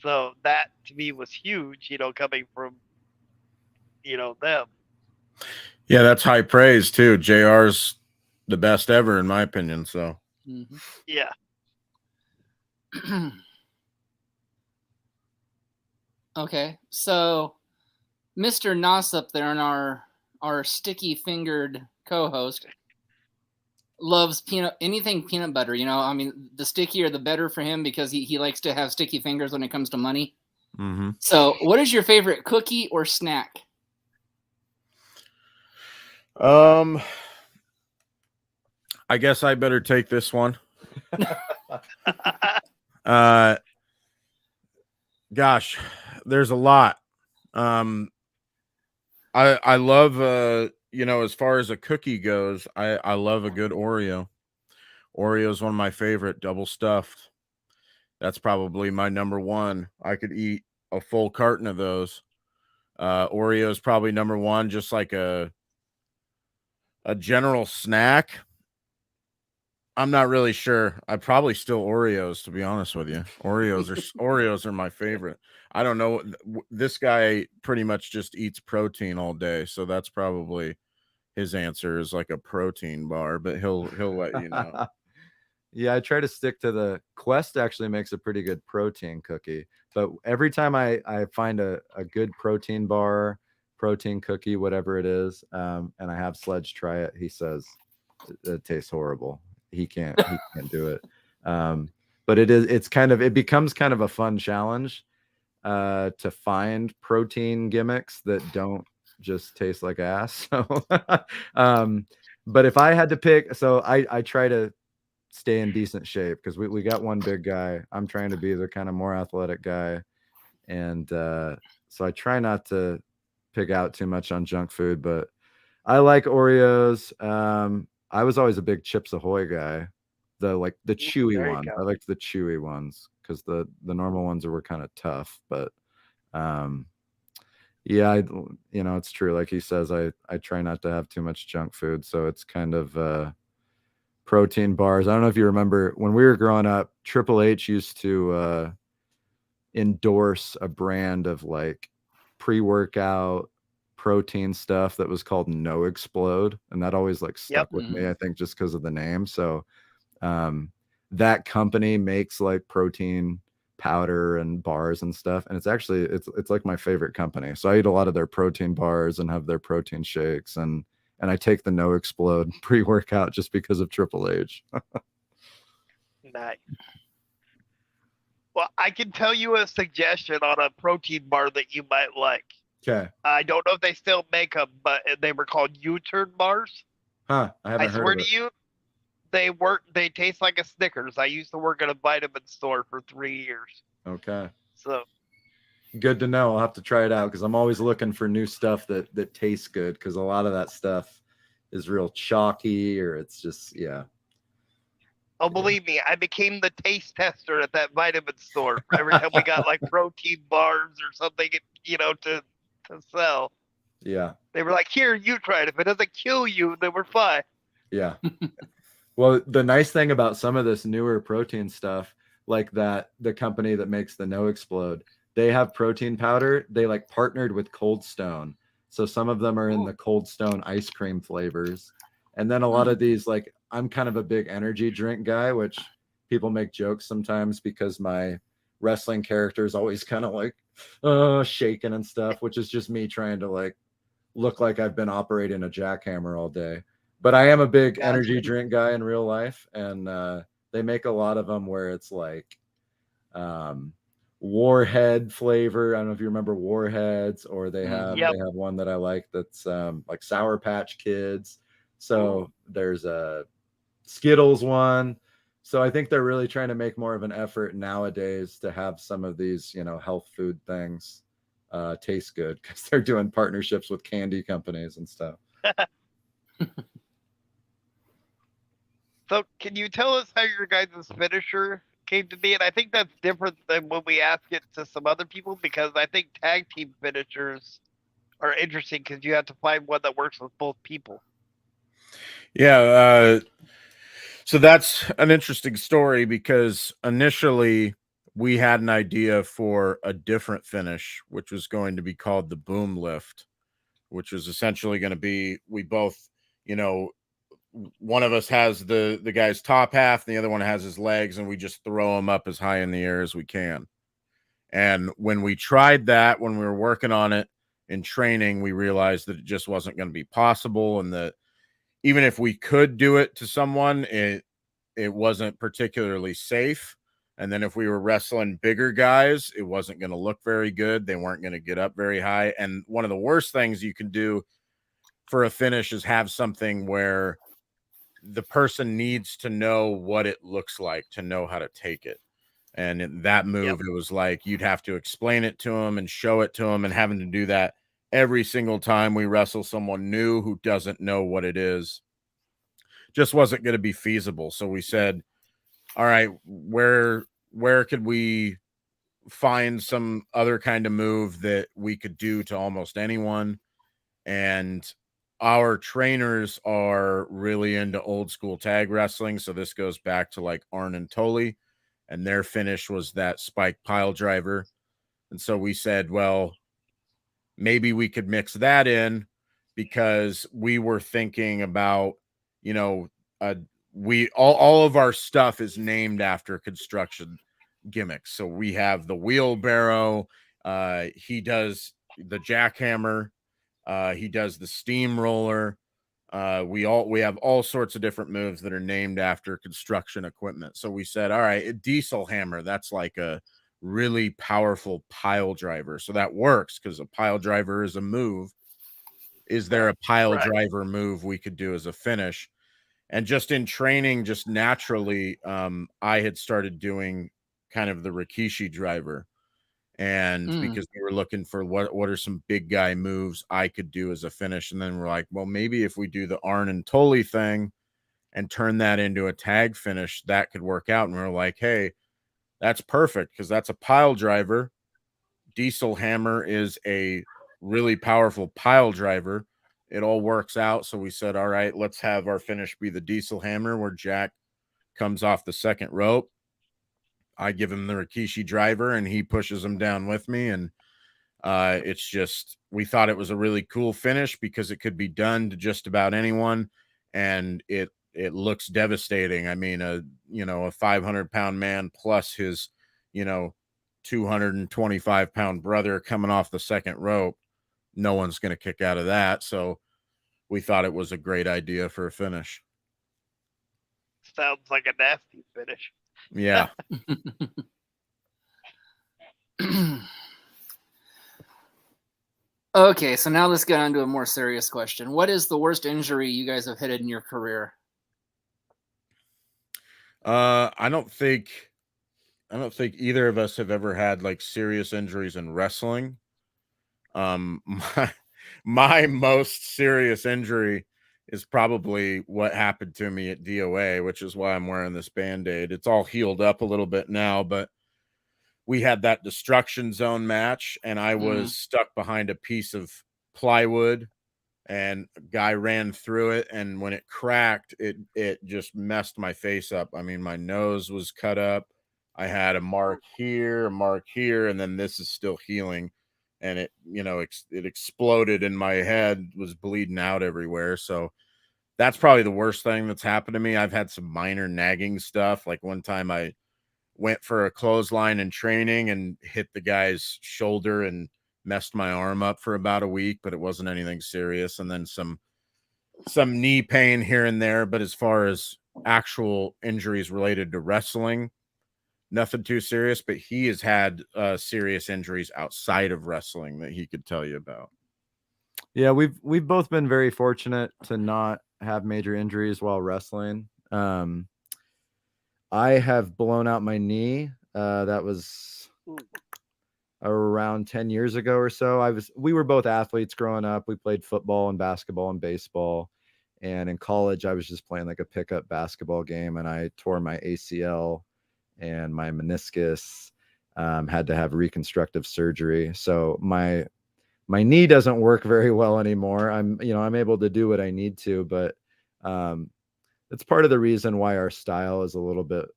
So that to me was huge, coming from, them. Yeah, that's high praise too. JR's the best ever in my opinion. So Yeah. Okay, so Mr. Nossip there, and our sticky fingered co-host, loves anything peanut butter. I mean, the stickier the better for him because he likes to have sticky fingers when it comes to money. Mm-hmm. So, what is your favorite cookie or snack? I guess I better take this one. Gosh, there's a lot. I love as far as a cookie goes, I love a good Oreo. Oreo is one of my favorite, double stuffed. That's probably my number one. I could eat a full carton of those. Oreo is probably number one, just like a general snack. I'm not really sure. I probably still Oreos, to be honest with you. Oreos are my favorite. I don't know. This guy pretty much just eats protein all day, so that's probably his answer is like a protein bar. But he'll let you know. Yeah, I try to stick to the Quest. Actually makes a pretty good protein cookie, but every time I find a good protein bar, protein cookie, whatever it is, and I have Sledge try it, he says it tastes horrible. He can't do it. But it becomes kind of a fun challenge to find protein gimmicks that don't just taste like ass. So, but if I had to pick, so I try to stay in decent shape because we got one big guy. I'm trying to be the kind of more athletic guy, and so I try not to pick out too much on junk food, but I like Oreos. I was always a big Chips Ahoy guy. The chewy There you ones. I go. liked the chewy ones because the normal ones were kind of tough. But yeah, it's true. Like he says, I try not to have too much junk food, so it's kind of protein bars. I don't know if you remember when we were growing up, Triple H used to endorse a brand of like pre-workout protein stuff that was called No Explode, and that always like Yep. stuck with me, I think, just because of the name. So that company makes like protein powder and bars and stuff, and it's like my favorite company. So I eat a lot of their protein bars and have their protein shakes, and I take the No Explode pre-workout just because of Triple H. Nice. Well, I can tell you a suggestion on a protein bar that you might like. Okay. I don't know if they still make them, but they were called U-turn bars. Huh. I haven't I heard swear of it. to you, they taste like a Snickers. I used to work at a vitamin store for 3 years. Okay. So Good to know. I'll have to try it out because I'm always looking for new stuff that tastes good, because a lot of that stuff is real chalky, or it's just Oh, believe me, I became the taste tester at that vitamin store. Every time we got like protein bars or something, to sell, yeah. they were like, "Here, you try it. If it doesn't kill you, then we're fine." Yeah. Well, the nice thing about some of this newer protein stuff, like the company that makes the No Explode, they have protein powder. They like partnered with Cold Stone. So some of them are in the Cold Stone ice cream flavors. And then a lot of these, like, I'm kind of a big energy drink guy, which people make jokes sometimes because my wrestling character is always kind of like shaking and stuff, which is just me trying to like look like I've been operating a jackhammer all day. But I am a big energy drink guy in real life, and they make a lot of them where it's like Warhead flavor. I don't know if you remember Warheads, or they have one that I like that's like Sour Patch Kids. So there's Skittles won. So I think they're really trying to make more of an effort nowadays to have some of these, health food things taste good, because they're doing partnerships with candy companies and stuff. So, can you tell us how your guys' finisher came to be? And I think that's different than when we ask it to some other people, because I think tag team finishers are interesting because you have to find one that works with both people. Yeah, so that's an interesting story, because initially we had an idea for a different finish, which was going to be called the boom lift, which was essentially going to be, we both, one of us has the guy's top half, and the other one has his legs, and we just throw them up as high in the air as we can. And when we tried that, when we were working on it in training, we realized that it just wasn't going to be possible, and that even if we could do it to someone, it wasn't particularly safe. And then if we were wrestling bigger guys, it wasn't going to look very good. They weren't going to get up very high. And one of the worst things you can do for a finish is have something where the person needs to know what it looks like to know how to take it. And in that move, It was like you'd have to explain it to them and show it to them, and having to do that every single time we wrestle someone new who doesn't know what it is just wasn't going to be feasible. So we said, all right, where could we find some other kind of move that we could do to almost anyone? And our trainers are really into old school tag wrestling. So this goes back to like Arn and Tully, and their finish was that spike pile driver. And so we said, well, maybe we could mix that in, because we were thinking about, we all of our stuff is named after construction gimmicks. So we have the wheelbarrow, he does the jackhammer, he does the steamroller. We have all sorts of different moves that are named after construction equipment. So we said, all right, a diesel hammer, that's like a really powerful pile driver. So that works because a pile driver is a move. Is there a pile driver move we could do as a finish? And just in training, just naturally, I had started doing kind of the Rikishi driver. And because we were looking for what are some big guy moves I could do as a finish. And then we're like, well, maybe if we do the Arn and Tully thing and turn that into a tag finish, that could work out. And we're like, hey, that's perfect, because that's a pile driver. Diesel hammer is a really powerful pile driver. It all works out. So we said, all right, let's have our finish be the diesel hammer, where Jack comes off the second rope. I give him the Rikishi driver, and he pushes him down with me. And it's just, we thought it was a really cool finish because it could be done to just about anyone, and it looks devastating. I mean, a 500-pound man plus his 225-pound brother coming off the second rope, no one's going to kick out of that. So we thought it was a great idea for a finish. Sounds like a nasty finish. Yeah. Okay, so now let's get on to a more serious question. What is the worst injury you guys have hit in your career? I don't think either of us have ever had like serious injuries in wrestling. My most serious injury is probably what happened to me at DOA, which is why I'm wearing this Band-Aid. It's all healed up a little bit now, but we had that destruction zone match, and I was stuck behind a piece of plywood, and a guy ran through it, and when it cracked, it just messed my face up. I mean, my nose was cut up. I had a mark here, and then this is still healing. And it, it exploded in my head, was bleeding out everywhere. So that's probably the worst thing that's happened to me. I've had some minor nagging stuff. Like one time I went for a clothesline in training and hit the guy's shoulder and messed my arm up for about a week, but it wasn't anything serious. And then some knee pain here and there. But as far as actual injuries related to wrestling, nothing too serious. But he has had serious injuries outside of wrestling that he could tell you about. Yeah, we've both been very fortunate to not have major injuries while wrestling. I have blown out my knee. That was around 10 years ago or so. We were both athletes growing up. We played football and basketball and baseball. And in college, I was just playing like a pickup basketball game, and I tore my ACL and my meniscus. Had to have reconstructive surgery. So my knee doesn't work very well anymore. I'm able to do what I need to, but it's part of the reason why our style is a little bit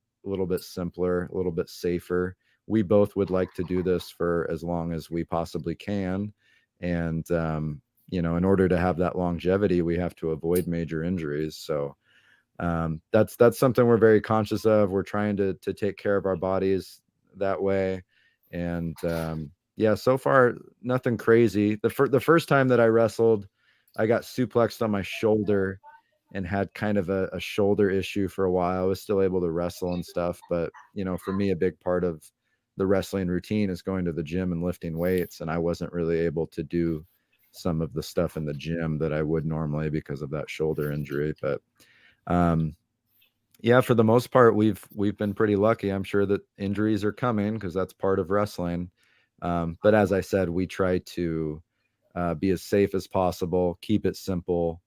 simpler, a little bit safer. We both would like to do this for as long as we possibly can. And, in order to have that longevity, we have to avoid major injuries. So that's something we're very conscious of. We're trying to take care of our bodies that way. And yeah, so far, nothing crazy. The first time that I wrestled, I got suplexed on my shoulder and had kind of a shoulder issue for a while. I was still able to wrestle and stuff, but for me, a big part of the wrestling routine is going to the gym and lifting weights, and I wasn't really able to do some of the stuff in the gym that I would normally because of that shoulder injury. But yeah, for the most part, we've been pretty lucky. I'm sure that injuries are coming because that's part of wrestling. But as I said, we try to be as safe as possible, keep it simple.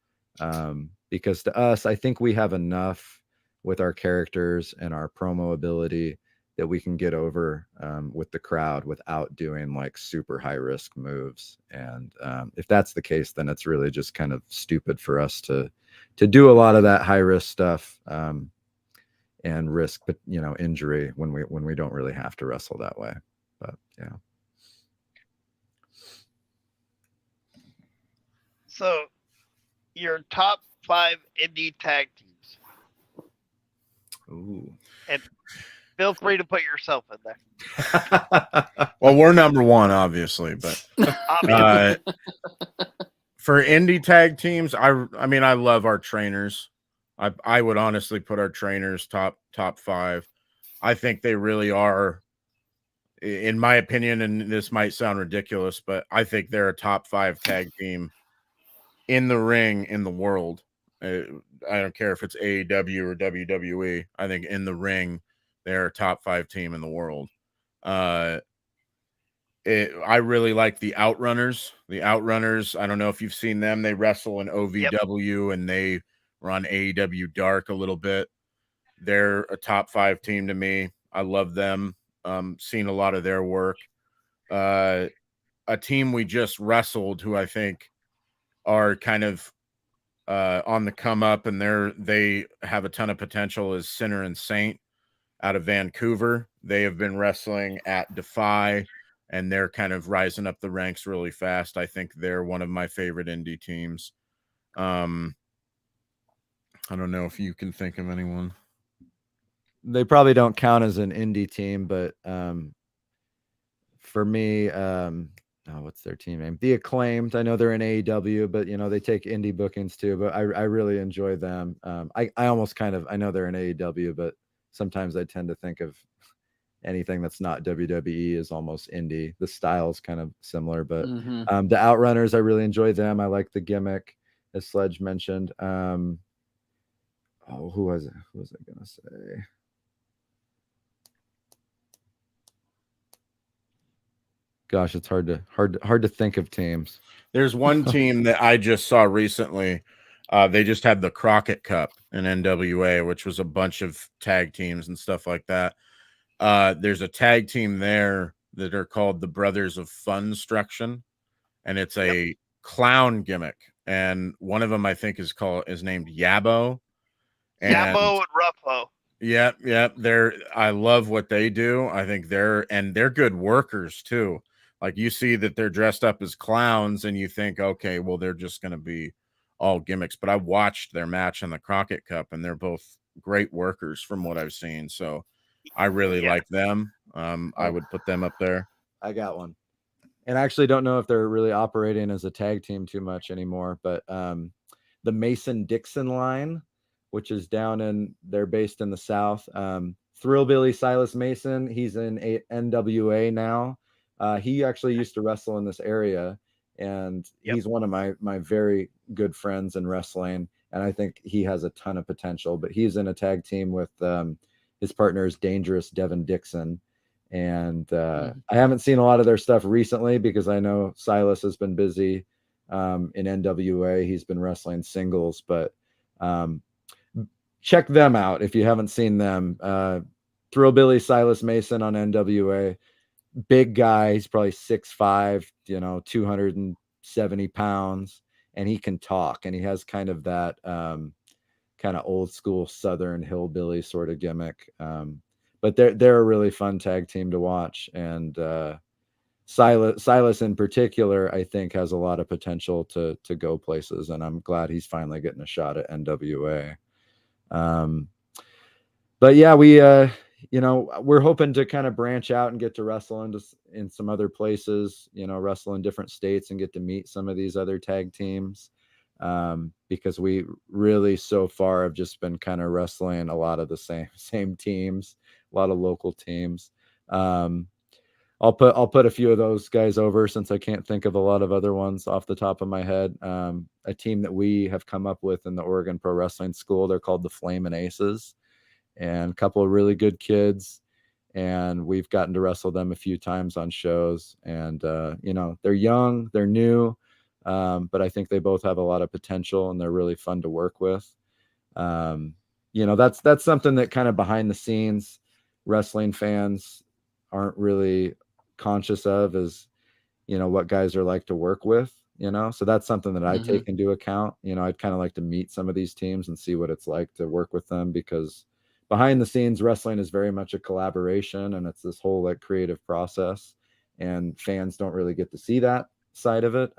Because to us, I think we have enough with our characters and our promo ability that we can get over with the crowd without doing like super high risk moves. And if that's the case, then it's really just kind of stupid for us to do a lot of that high risk stuff and risk, injury when we don't really have to wrestle that way. But yeah. So, your top 5 indie tag teams. Ooh. And feel free to put yourself in there. Well, we're number one, obviously, but for indie tag teams, I mean, I love our trainers. I would honestly put our trainers top 5. I think they really are, in my opinion, and this might sound ridiculous, but I think they're a top 5 tag team in the ring in the world. I don't care if it's AEW or WWE. I think in the ring, they're a top 5 team in the world. I really like the Outrunners. The Outrunners, I don't know if you've seen them. They wrestle in OVW and they run AEW Dark a little bit. They're a top 5 team to me. I love them. Seen a lot of their work. A team we just wrestled who I think are kind of on the come up, and they have a ton of potential is Sinner and Saint out of Vancouver. They have been wrestling at Defy, and they're kind of rising up the ranks really fast. I think they're one of my favorite indie teams. I don't know if you can think of anyone. They probably don't count as an indie team, but for me, what's their team name? The Acclaimed. I know they're in AEW, but they take indie bookings too. But I really enjoy them. I almost kind of, I know they're in AEW, but sometimes I tend to think of anything that's not WWE is almost indie. The style's kind of similar, but the Outrunners, I really enjoy them. I like the gimmick, as Sledge mentioned. Who was it? Who was I gonna say? Gosh, it's hard to think of teams. There's one team that I just saw recently. They just had the Crockett Cup in NWA, which was a bunch of tag teams and stuff like that. There's a tag team there that are called the Brothers of Funstruction, and it's a clown gimmick. And one of them, I think, is named Yabo. Yabo and Ruffo. Yep. I love what they do. I think they're good workers too. Like, you see that they're dressed up as clowns and you think, okay, well, they're just going to be all gimmicks. But I watched their match in the Crockett Cup and they're both great workers from what I've seen. So I really like them. I would put them up there. I got one. And I actually don't know if they're really operating as a tag team too much anymore, but the Mason-Dixon line, which is they're based in the South. Thrillbilly Silas Mason, he's in NWA now. He actually used to wrestle in this area, and he's one of my very good friends in wrestling. and I think he has a ton of potential. But he's in a tag team with his partner is Dangerous Devin Dixon, and I haven't seen a lot of their stuff recently because I know Silas has been busy in NWA. He's been wrestling singles, but check them out if you haven't seen them. Thrillbilly Silas Mason on NWA, big guy. He's probably 6'5", 270 pounds, and he can talk, and he has kind of that kind of old school Southern hillbilly sort of gimmick. But they're a really fun tag team to watch, and Silas in particular, I think, has a lot of potential to go places, and I'm glad he's finally getting a shot at NWA. But yeah, we're hoping to kind of branch out and get to wrestle in some other places, wrestle in different states and get to meet some of these other tag teams. Because we really so far have just been kind of wrestling a lot of the same teams, a lot of local teams. I'll put a few of those guys over since I can't think of a lot of other ones off the top of my head. A team that we have come up with in the Oregon Pro Wrestling School, they're called the Flamin' Aces, and a couple of really good kids. And we've gotten to wrestle them a few times on shows, and they're young, they're new, but I think they both have a lot of potential, and they're really fun to work with. That's something that kind of behind the scenes wrestling fans aren't really conscious of, is what guys are like to work with. So that's something that I take into account. I'd kind of like to meet some of these teams and see what it's like to work with them, because behind the scenes wrestling is very much a collaboration, and it's this whole like creative process, and fans don't really get to see that side of it.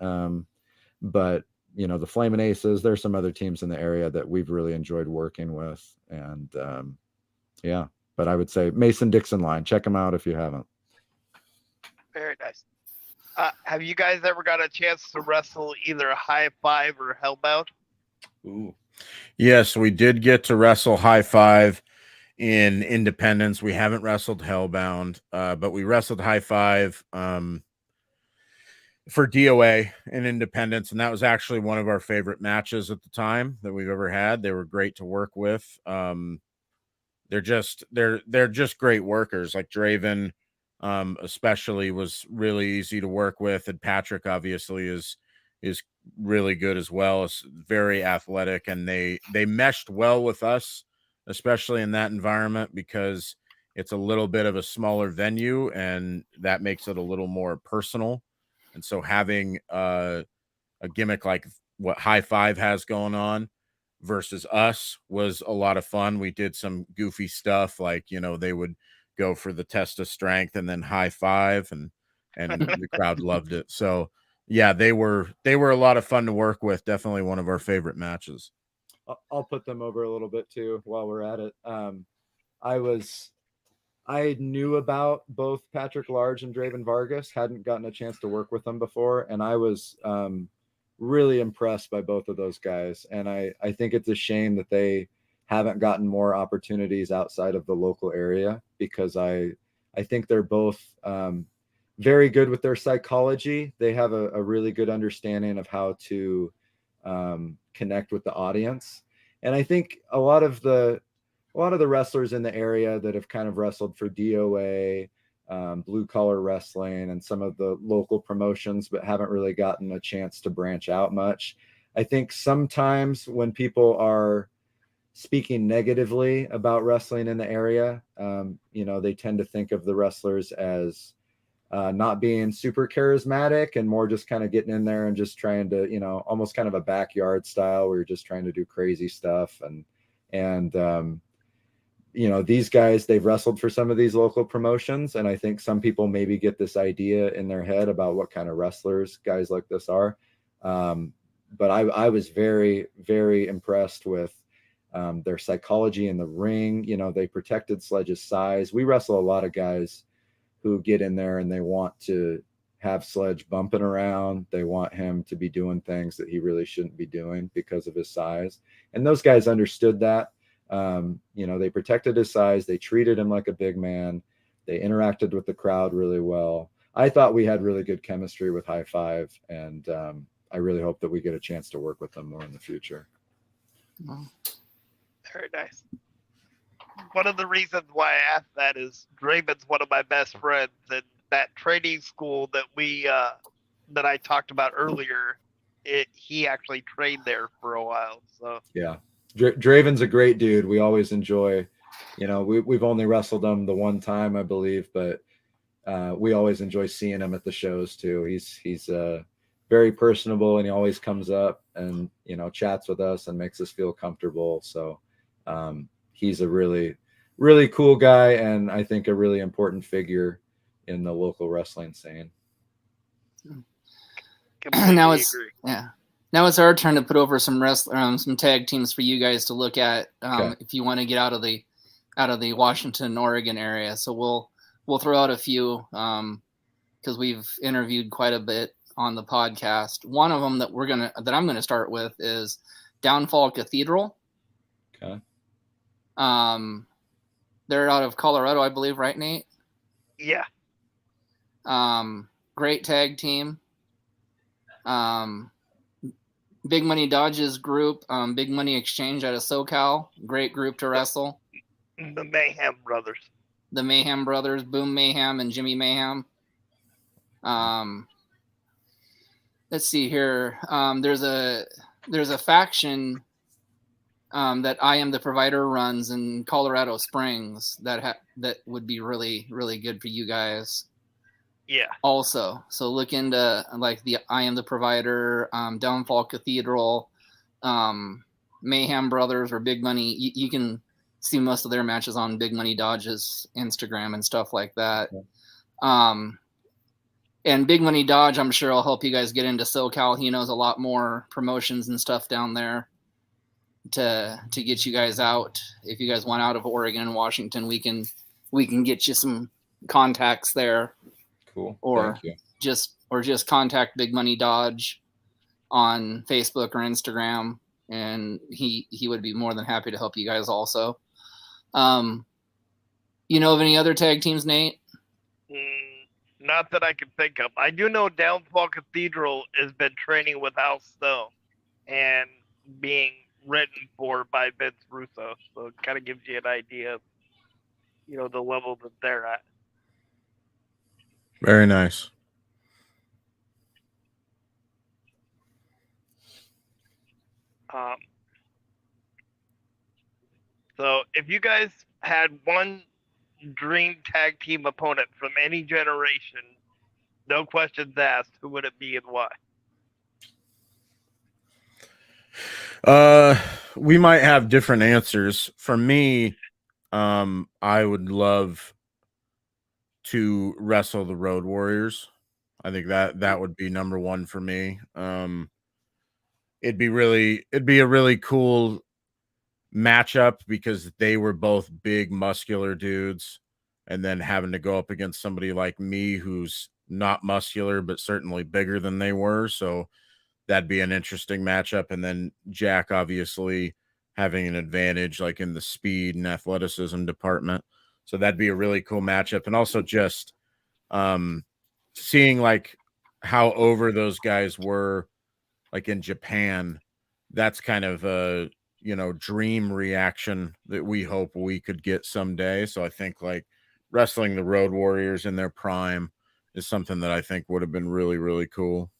But the Flamin' Aces, there's some other teams in the area that we've really enjoyed working with, and yeah. But I would say Mason-Dixon line, check them out if you haven't. Very nice. Have you guys ever got a chance to wrestle either High Five or Hellbound? Ooh. Yes, we did get to wrestle High Five in Independence. We haven't wrestled Hellbound, but we wrestled High Five for DOA in Independence, and that was actually one of our favorite matches at the time that we've ever had. They were great to work with. They're just great workers. Like Draven, especially, was really easy to work with, and Patrick obviously is really good as well. It's very athletic, and they meshed well with us, especially in that environment, because it's a little bit of a smaller venue, and that makes it a little more personal. And so having a gimmick like what High Five has going on versus us was a lot of fun. We did some goofy stuff, like they would go for the test of strength and then high five, and the crowd loved it. So yeah, they were a lot of fun to work with. Definitely one of our favorite matches. I'll put them over a little bit too while we're at it. I knew about both Patrick Large and Draven Vargas, hadn't gotten a chance to work with them before, and I was really impressed by both of those guys. And I think it's a shame that they haven't gotten more opportunities outside of the local area, because I think they're both very good with their psychology. They have a really good understanding of how to connect with the audience. And I think a lot of the wrestlers in the area that have kind of wrestled for DOA, Blue Collar Wrestling, and some of the local promotions, but haven't really gotten a chance to branch out much. I think sometimes when people are speaking negatively about wrestling in the area, they tend to think of the wrestlers as not being super charismatic, and more just kind of getting in there and just trying to, almost kind of a backyard style where you're just trying to do crazy stuff. And these guys, they've wrestled for some of these local promotions, and I think some people maybe get this idea in their head about what kind of wrestlers guys like this are. But I was very, very impressed with their psychology in the ring. They protected Sledge's size. We wrestle a lot of guys who get in there and they want to have Sledge bumping around. They want him to be doing things that he really shouldn't be doing because of his size. And those guys understood that. They protected his size. They treated him like a big man. They interacted with the crowd really well. I thought we had really good chemistry with High Five, and I really hope that we get a chance to work with them more in the future. Very nice. One of the reasons why I asked that is Draven's one of my best friends, and that training school that that I talked about earlier, he actually trained there for a while. So Yeah, Draven's a great dude. We always enjoy, we've only wrestled him the one time, I believe, but we always enjoy seeing him at the shows too. He's very personable, and he always comes up and chats with us and makes us feel comfortable. So he's a really, really cool guy, and I think a really important figure in the local wrestling scene. Now it's our turn to put over some some tag teams for you guys to look at if you want to get out of the Washington, Oregon area. So we'll throw out a few because we've interviewed quite a bit on the podcast. One of them that I'm gonna start with is Downfall Cathedral. Okay. They're out of Colorado, I believe, right, Nate? Yeah. Great tag team. Big Money Dodge's group, Big Money Exchange out of SoCal. Great group to wrestle. The Mayhem Brothers. The Mayhem Brothers, Boom Mayhem and Jimmy Mayhem. Let's see here. There's a faction that I Am the Provider runs in Colorado Springs that would be really, really good for you guys. Yeah. Also, so look into like the I Am the Provider, Downfall Cathedral, Mayhem Brothers, or Big Money. You can see most of their matches on Big Money Dodge's Instagram and stuff like that. Okay. And Big Money Dodge, I'm sure, will help you guys get into SoCal. He knows a lot more promotions and stuff down there to get you guys out. If you guys want out of Oregon and Washington, we can get you some contacts there. Cool. Or just contact Big Money Dodge on Facebook or Instagram, and he would be more than happy to help you guys also. You know of any other tag teams, Nate? Not that I can think of. I do know Downfall Cathedral has been training with Al Snow and being written for by Vince Russo, so it kind of gives you an idea of the level that they're at. Very nice. So if you guys had one dream tag team opponent from any generation, no questions asked, who would it be and why? We might have different answers. For me, I would love to wrestle the Road Warriors. I think that would be number one for me. It'd be a really cool matchup because they were both big muscular dudes, and then having to go up against somebody like me who's not muscular but certainly bigger than they were. So that'd be an interesting matchup. And then Jack obviously having an advantage like in the speed and athleticism department. So that'd be a really cool matchup. And also just seeing like how over those guys were like in Japan. That's kind of a dream reaction that we hope we could get someday. So I think like wrestling the Road Warriors in their prime is something that I think would have been really, really cool.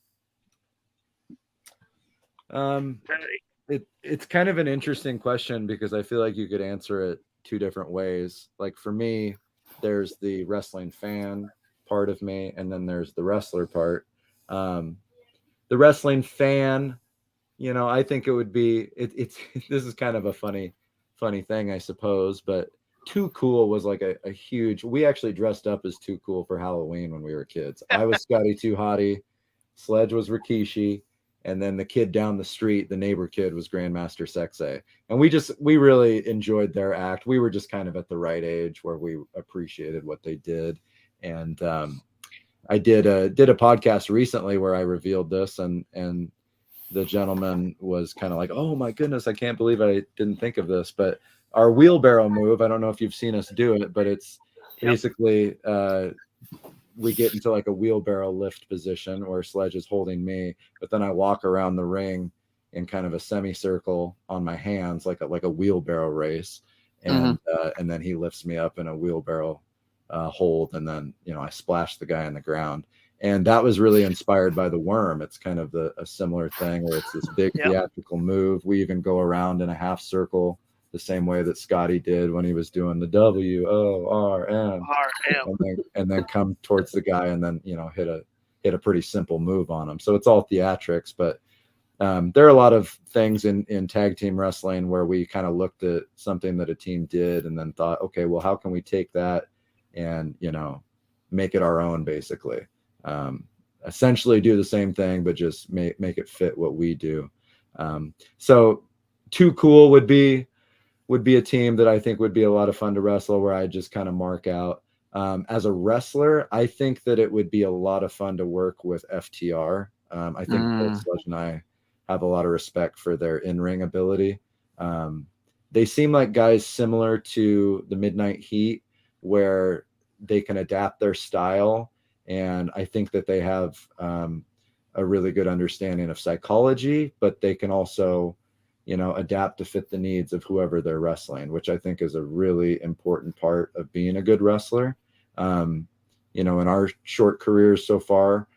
It's kind of an interesting question because I feel like you could answer it two different ways. Like for me, there's the wrestling fan part of me, and then there's the wrestler part. The wrestling fan, I think it would be it's this is kind of a funny thing, I suppose, but Too Cool was like a huge. We actually dressed up as Too Cool for Halloween when we were kids. I was Scotty Too Hottie, Sledge was Rikishi, and then the kid down the street, the neighbor kid, was Grandmaster Sexay. And we really enjoyed their act. We were just kind of at the right age where we appreciated what they did. And I did a podcast recently where I revealed this, and the gentleman was kind of like, "Oh my goodness, I can't believe I didn't think of this." But our wheelbarrow move, I don't know if you've seen us do it, but it's basically we get into like a wheelbarrow lift position where Sledge is holding me, but then I walk around the ring in kind of a semicircle on my hands, like a wheelbarrow race. And and then he lifts me up in a wheelbarrow hold, and then I splash the guy on the ground. And that was really inspired by the worm. It's kind of a similar thing where it's this big theatrical move. We even go around in a half circle the same way that Scotty did when he was doing the WORM, and then come towards the guy and then hit a pretty simple move on him. So it's all theatrics, but there are a lot of things in tag team wrestling where we kind of looked at something that a team did and then thought, okay, well, how can we take that and make it our own, basically. Essentially do the same thing, but just make it fit what we do. So Too Cool would be a team that I think would be a lot of fun to wrestle, where I just kind of mark out. As a wrestler, I think that it would be a lot of fun to work with FTR. I think both Sludge and I have a lot of respect for their in-ring ability. They seem like guys similar to the Midnight Heat, where they can adapt their style. And I think that they have a really good understanding of psychology, but they can also, adapt to fit the needs of whoever they're wrestling, which I think is a really important part of being a good wrestler. In our short careers so far,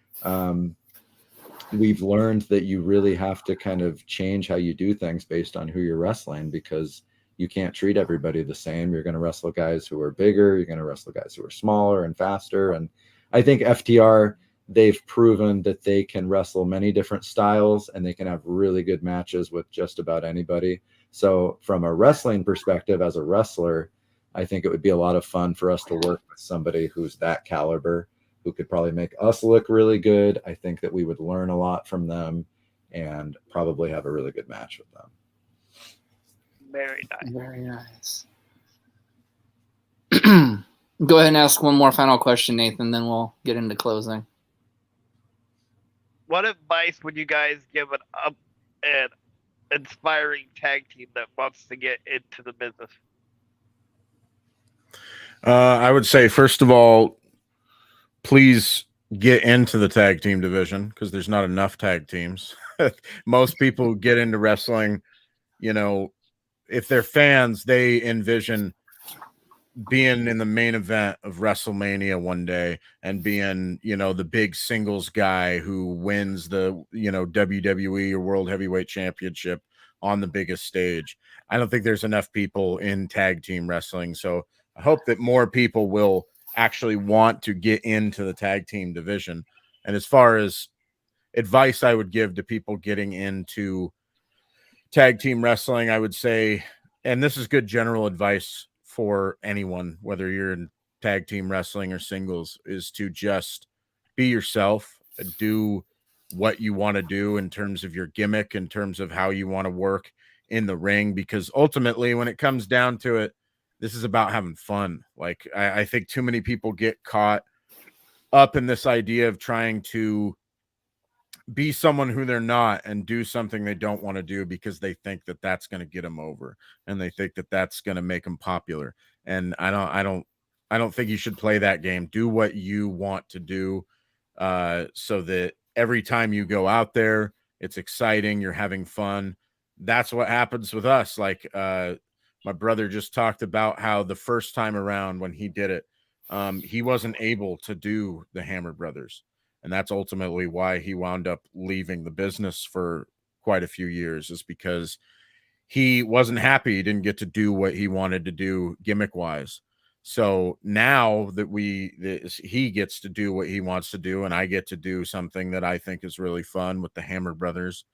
we've learned that you really have to kind of change how you do things based on who you're wrestling, because you can't treat everybody the same. You're going to wrestle guys who are bigger. You're going to wrestle guys who are smaller and faster. And I think FTR, they've proven that they can wrestle many different styles and they can have really good matches with just about anybody. So from a wrestling perspective, as a wrestler, I think it would be a lot of fun for us to work with somebody who's that caliber, who could probably make us look really good. I think that we would learn a lot from them and probably have a really good match with them. Very nice. Very nice. Go ahead and ask one more final question, Nathan, then we'll get into closing. What advice would you guys give an inspiring tag team that wants to get into the business? I would say, first of all, please get into the tag team division, because there's not enough tag teams. Most people who get into wrestling, if they're fans, they envision being in the main event of WrestleMania one day and being, the big singles guy who wins the, WWE or World Heavyweight Championship on the biggest stage. I don't think there's enough people in tag team wrestling. So I hope that more people will actually want to get into the tag team division. And as far as advice I would give to people getting into tag team wrestling, I would say, and this is good general advice for anyone, whether you're in tag team wrestling or singles, is to just be yourself, do what you want to do in terms of your gimmick, in terms of how you want to work in the ring, because ultimately when it comes down to it, this is about having fun. Like I think too many people get caught up in this idea of trying to be someone who they're not and do something they don't want to do because they think that that's going to get them over and they think that that's going to make them popular. And I don't think you should play that game. Do what you want to do, so that every time you go out there, it's exciting. You're having fun. That's what happens with us. Like, my brother just talked about how the first time around when he did it, he wasn't able to do the Hammer Brothers. And that's ultimately why he wound up leaving the business for quite a few years, is because he wasn't happy. He didn't get to do what he wanted to do gimmick wise. So now that he gets to do what he wants to do, and I get to do something that I think is really fun with the Hammer Brothers,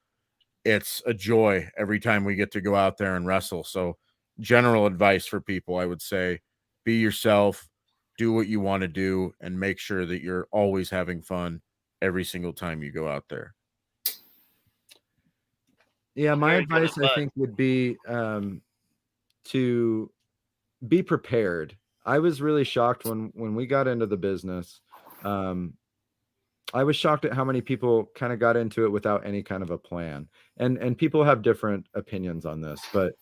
it's a joy every time we get to go out there and wrestle. So general advice for people, I would say, be yourself, do what you want to do, and make sure that you're always having fun every single time you go out there. Yeah, my Very good advice, I think, would be to be prepared. I was really shocked when we got into the business. I was shocked at how many people kind of got into it without any kind of a plan. And people have different opinions on this, but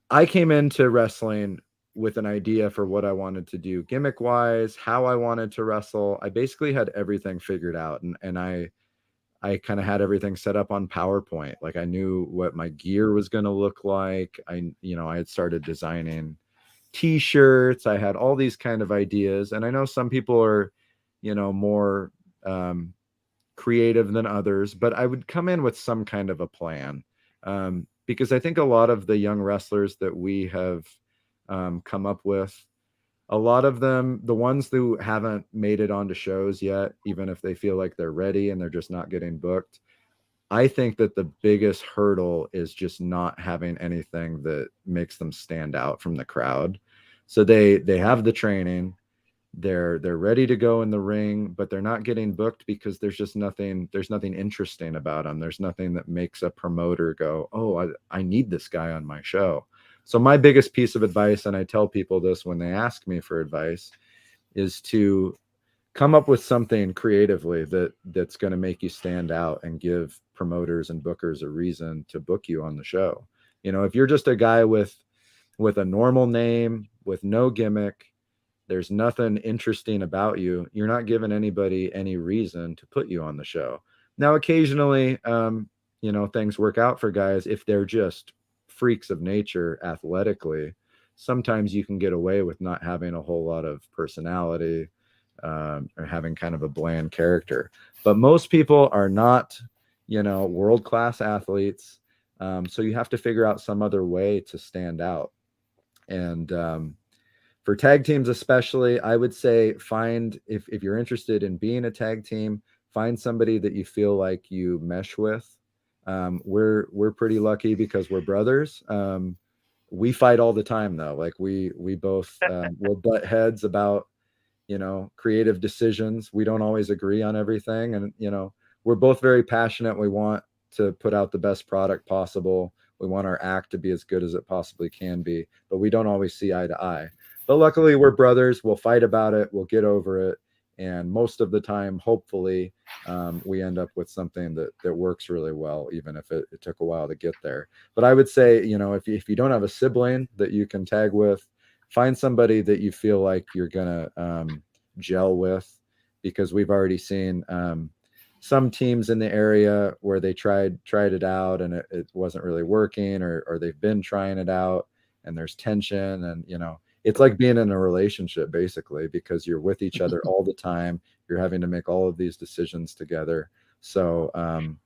I came into wrestling with an idea for what I wanted to do gimmick wise, how I wanted to wrestle. I basically had everything figured out. And I kind of had everything set up on PowerPoint. Like I knew what my gear was going to look like. I had started designing t-shirts. I had all these kind of ideas. And I know some people are, more creative than others, but I would come in with some kind of a plan. Because I think a lot of the young wrestlers that we have come up with, a lot of them, the ones who haven't made it onto shows yet, even if they feel like they're ready and they're just not getting booked, I think that the biggest hurdle is just not having anything that makes them stand out from the crowd. So they have the training, they're ready to go in the ring, but they're not getting booked because there's nothing interesting about them. There's nothing that makes a promoter go, oh, I need this guy on my show. So my biggest piece of advice, and I tell people this when they ask me for advice, is to come up with something creatively that's going to make you stand out and give promoters and bookers a reason to book you on the show. If you're just a guy with a normal name, with no gimmick, there's nothing interesting about you, you're not giving anybody any reason to put you on the show. Now occasionally things work out for guys if they're just freaks of nature athletically. Sometimes you can get away with not having a whole lot of personality, or having kind of a bland character. But most people are not, world-class athletes. So you have to figure out some other way to stand out. And for tag teams especially, I would say find, if you're interested in being a tag team, find somebody that you feel like you mesh with. We're pretty lucky because we're brothers. We fight all the time though. Like we both will butt heads about creative decisions. We don't always agree on everything. And, we're both very passionate. We want to put out the best product possible. We want our act to be as good as it possibly can be, but we don't always see eye to eye. But luckily we're brothers. We'll fight about it. We'll get over it. And most of the time, hopefully, we end up with something that works really well, even if it took a while to get there. But I would say, if you don't have a sibling that you can tag with, find somebody that you feel like you're gonna gel with, because we've already seen some teams in the area where they tried it out and it wasn't really working, or they've been trying it out and there's tension, and it's like being in a relationship basically, because you're with each other all the time. You're having to make all of these decisions together. So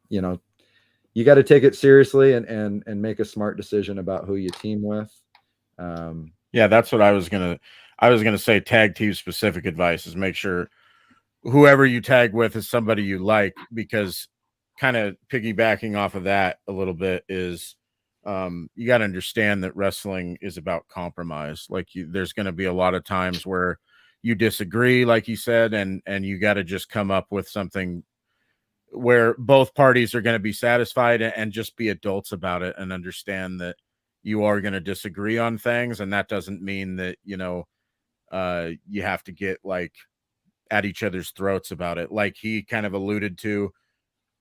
you got to take it seriously and make a smart decision about who you team with. Yeah, that's what I was gonna say. Tag team specific advice is make sure whoever you tag with is somebody you like, because kind of piggybacking off of that a little bit is you got to understand that wrestling is about compromise. Like there's going to be a lot of times where you disagree, like you said, and you got to just come up with something where both parties are going to be satisfied, and just be adults about it and understand that you are going to disagree on things. And that doesn't mean that, you have to get like at each other's throats about it. Like he kind of alluded to,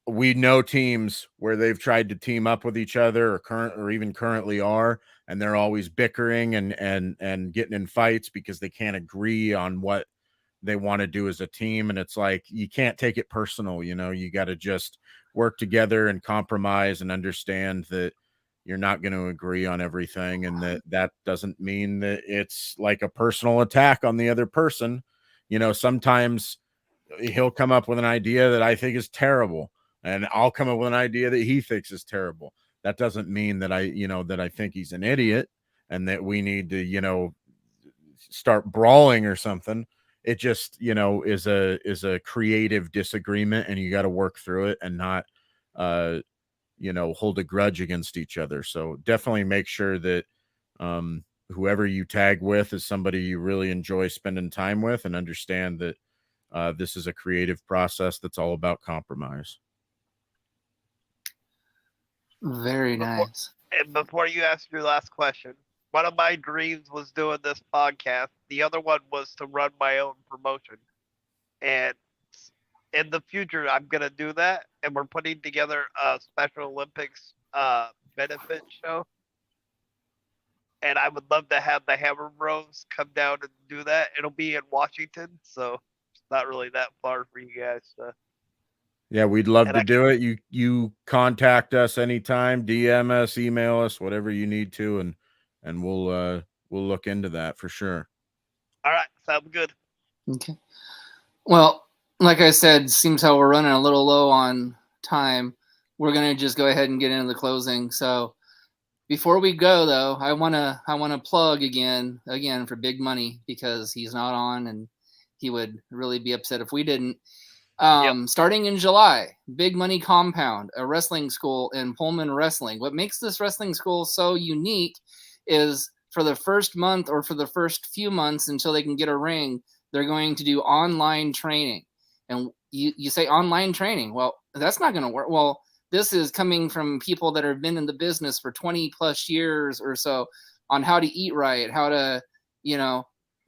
we know teams where they've tried to team up with each other, or even currently are, and they're always bickering and getting in fights because they can't agree on what they want to do as a team. And it's like, you can't take it personal. You got to just work together and compromise and understand that you're not going to agree on everything, and that doesn't mean that it's like a personal attack on the other person. Sometimes he'll come up with an idea that I think is terrible, and I'll come up with an idea that he thinks is terrible. That doesn't mean that I think he's an idiot and that we need to, start brawling or something. It just, is a creative disagreement, and you got to work through it and not, hold a grudge against each other. So definitely make sure that, whoever you tag with is somebody you really enjoy spending time with, and understand that this is a creative process that's all about compromise. Very nice. And before you ask your last question, one of my dreams was doing this podcast. The other one was to run my own promotion. And in the future, I'm going to do that. And we're putting together a Special Olympics benefit show. And I would love to have the Hammer Bros come down and do that. It'll be in Washington, so it's not really that far for you guys to Yeah, we'd love And to I do it. You contact us anytime, DM us, email us, whatever you need to, and we'll look into that for sure. All right, sounds good. Okay. Well, like I said, seems how we're running a little low on time. We're gonna just go ahead and get into the closing. So before we go, though, I wanna plug again for Big Money, because he's not on, and he would really be upset if we didn't. Starting in July, Big Money Compound, a wrestling school in Pullman Wrestling. What makes this wrestling school so unique is for the first month, or for the first few months until they can get a ring, they're going to do online training. And you say online training. Well, that's not going to work. Well, this is coming from people that have been in the business for 20 plus years or so, on how to eat right, how to,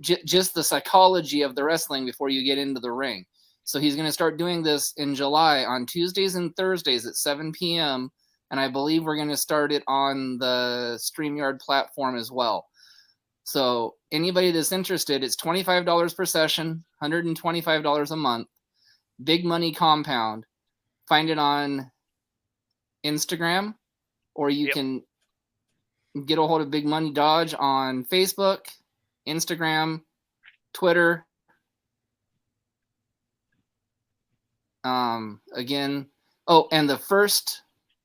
just the psychology of the wrestling before you get into the ring. So he's going to start doing this in July on Tuesdays and Thursdays at 7 p.m. And I believe we're going to start it on the StreamYard platform as well. So anybody that's interested, it's $25 per session, $125 a month. Big Money Compound. Find it on Instagram, or you can get a hold of Big Money Dodge on Facebook, Instagram, Twitter. Again, and the first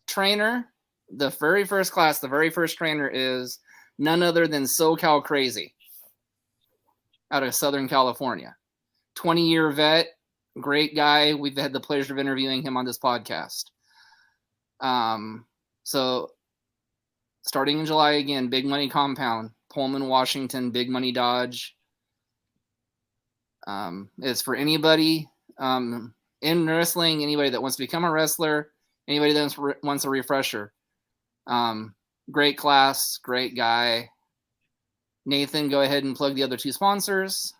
trainer, the very first class, the very first trainer is none other than SoCal Crazy out of Southern California. 20-year vet, great guy. We've had the pleasure of interviewing him on this podcast. So starting in July again, Big Money Compound, Pullman, Washington, Big Money Dodge. It's for anybody in wrestling, anybody that wants to become a wrestler, anybody that wants a refresher. Great class, great guy. Nathan, go ahead and plug the other two sponsors.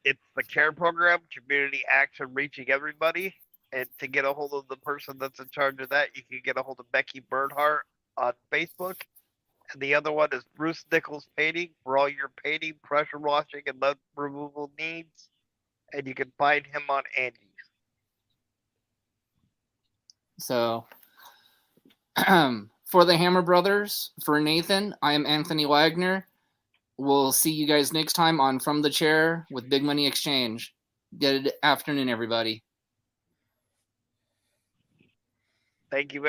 It's the CARE program, Community Action Reaching Everybody. And to get a hold of the person that's in charge of that, you can get a hold of Becky Bernhardt on Facebook. And the other one is Bruce Nichols Painting for all your painting, pressure washing, and lead removal needs. And you can find him on Angie's. So for the Hammer Brothers, for Nathan, I am Anthony Wagner. We'll see you guys next time on From the Chair with Big Money Exchange. Good afternoon, everybody. Thank you very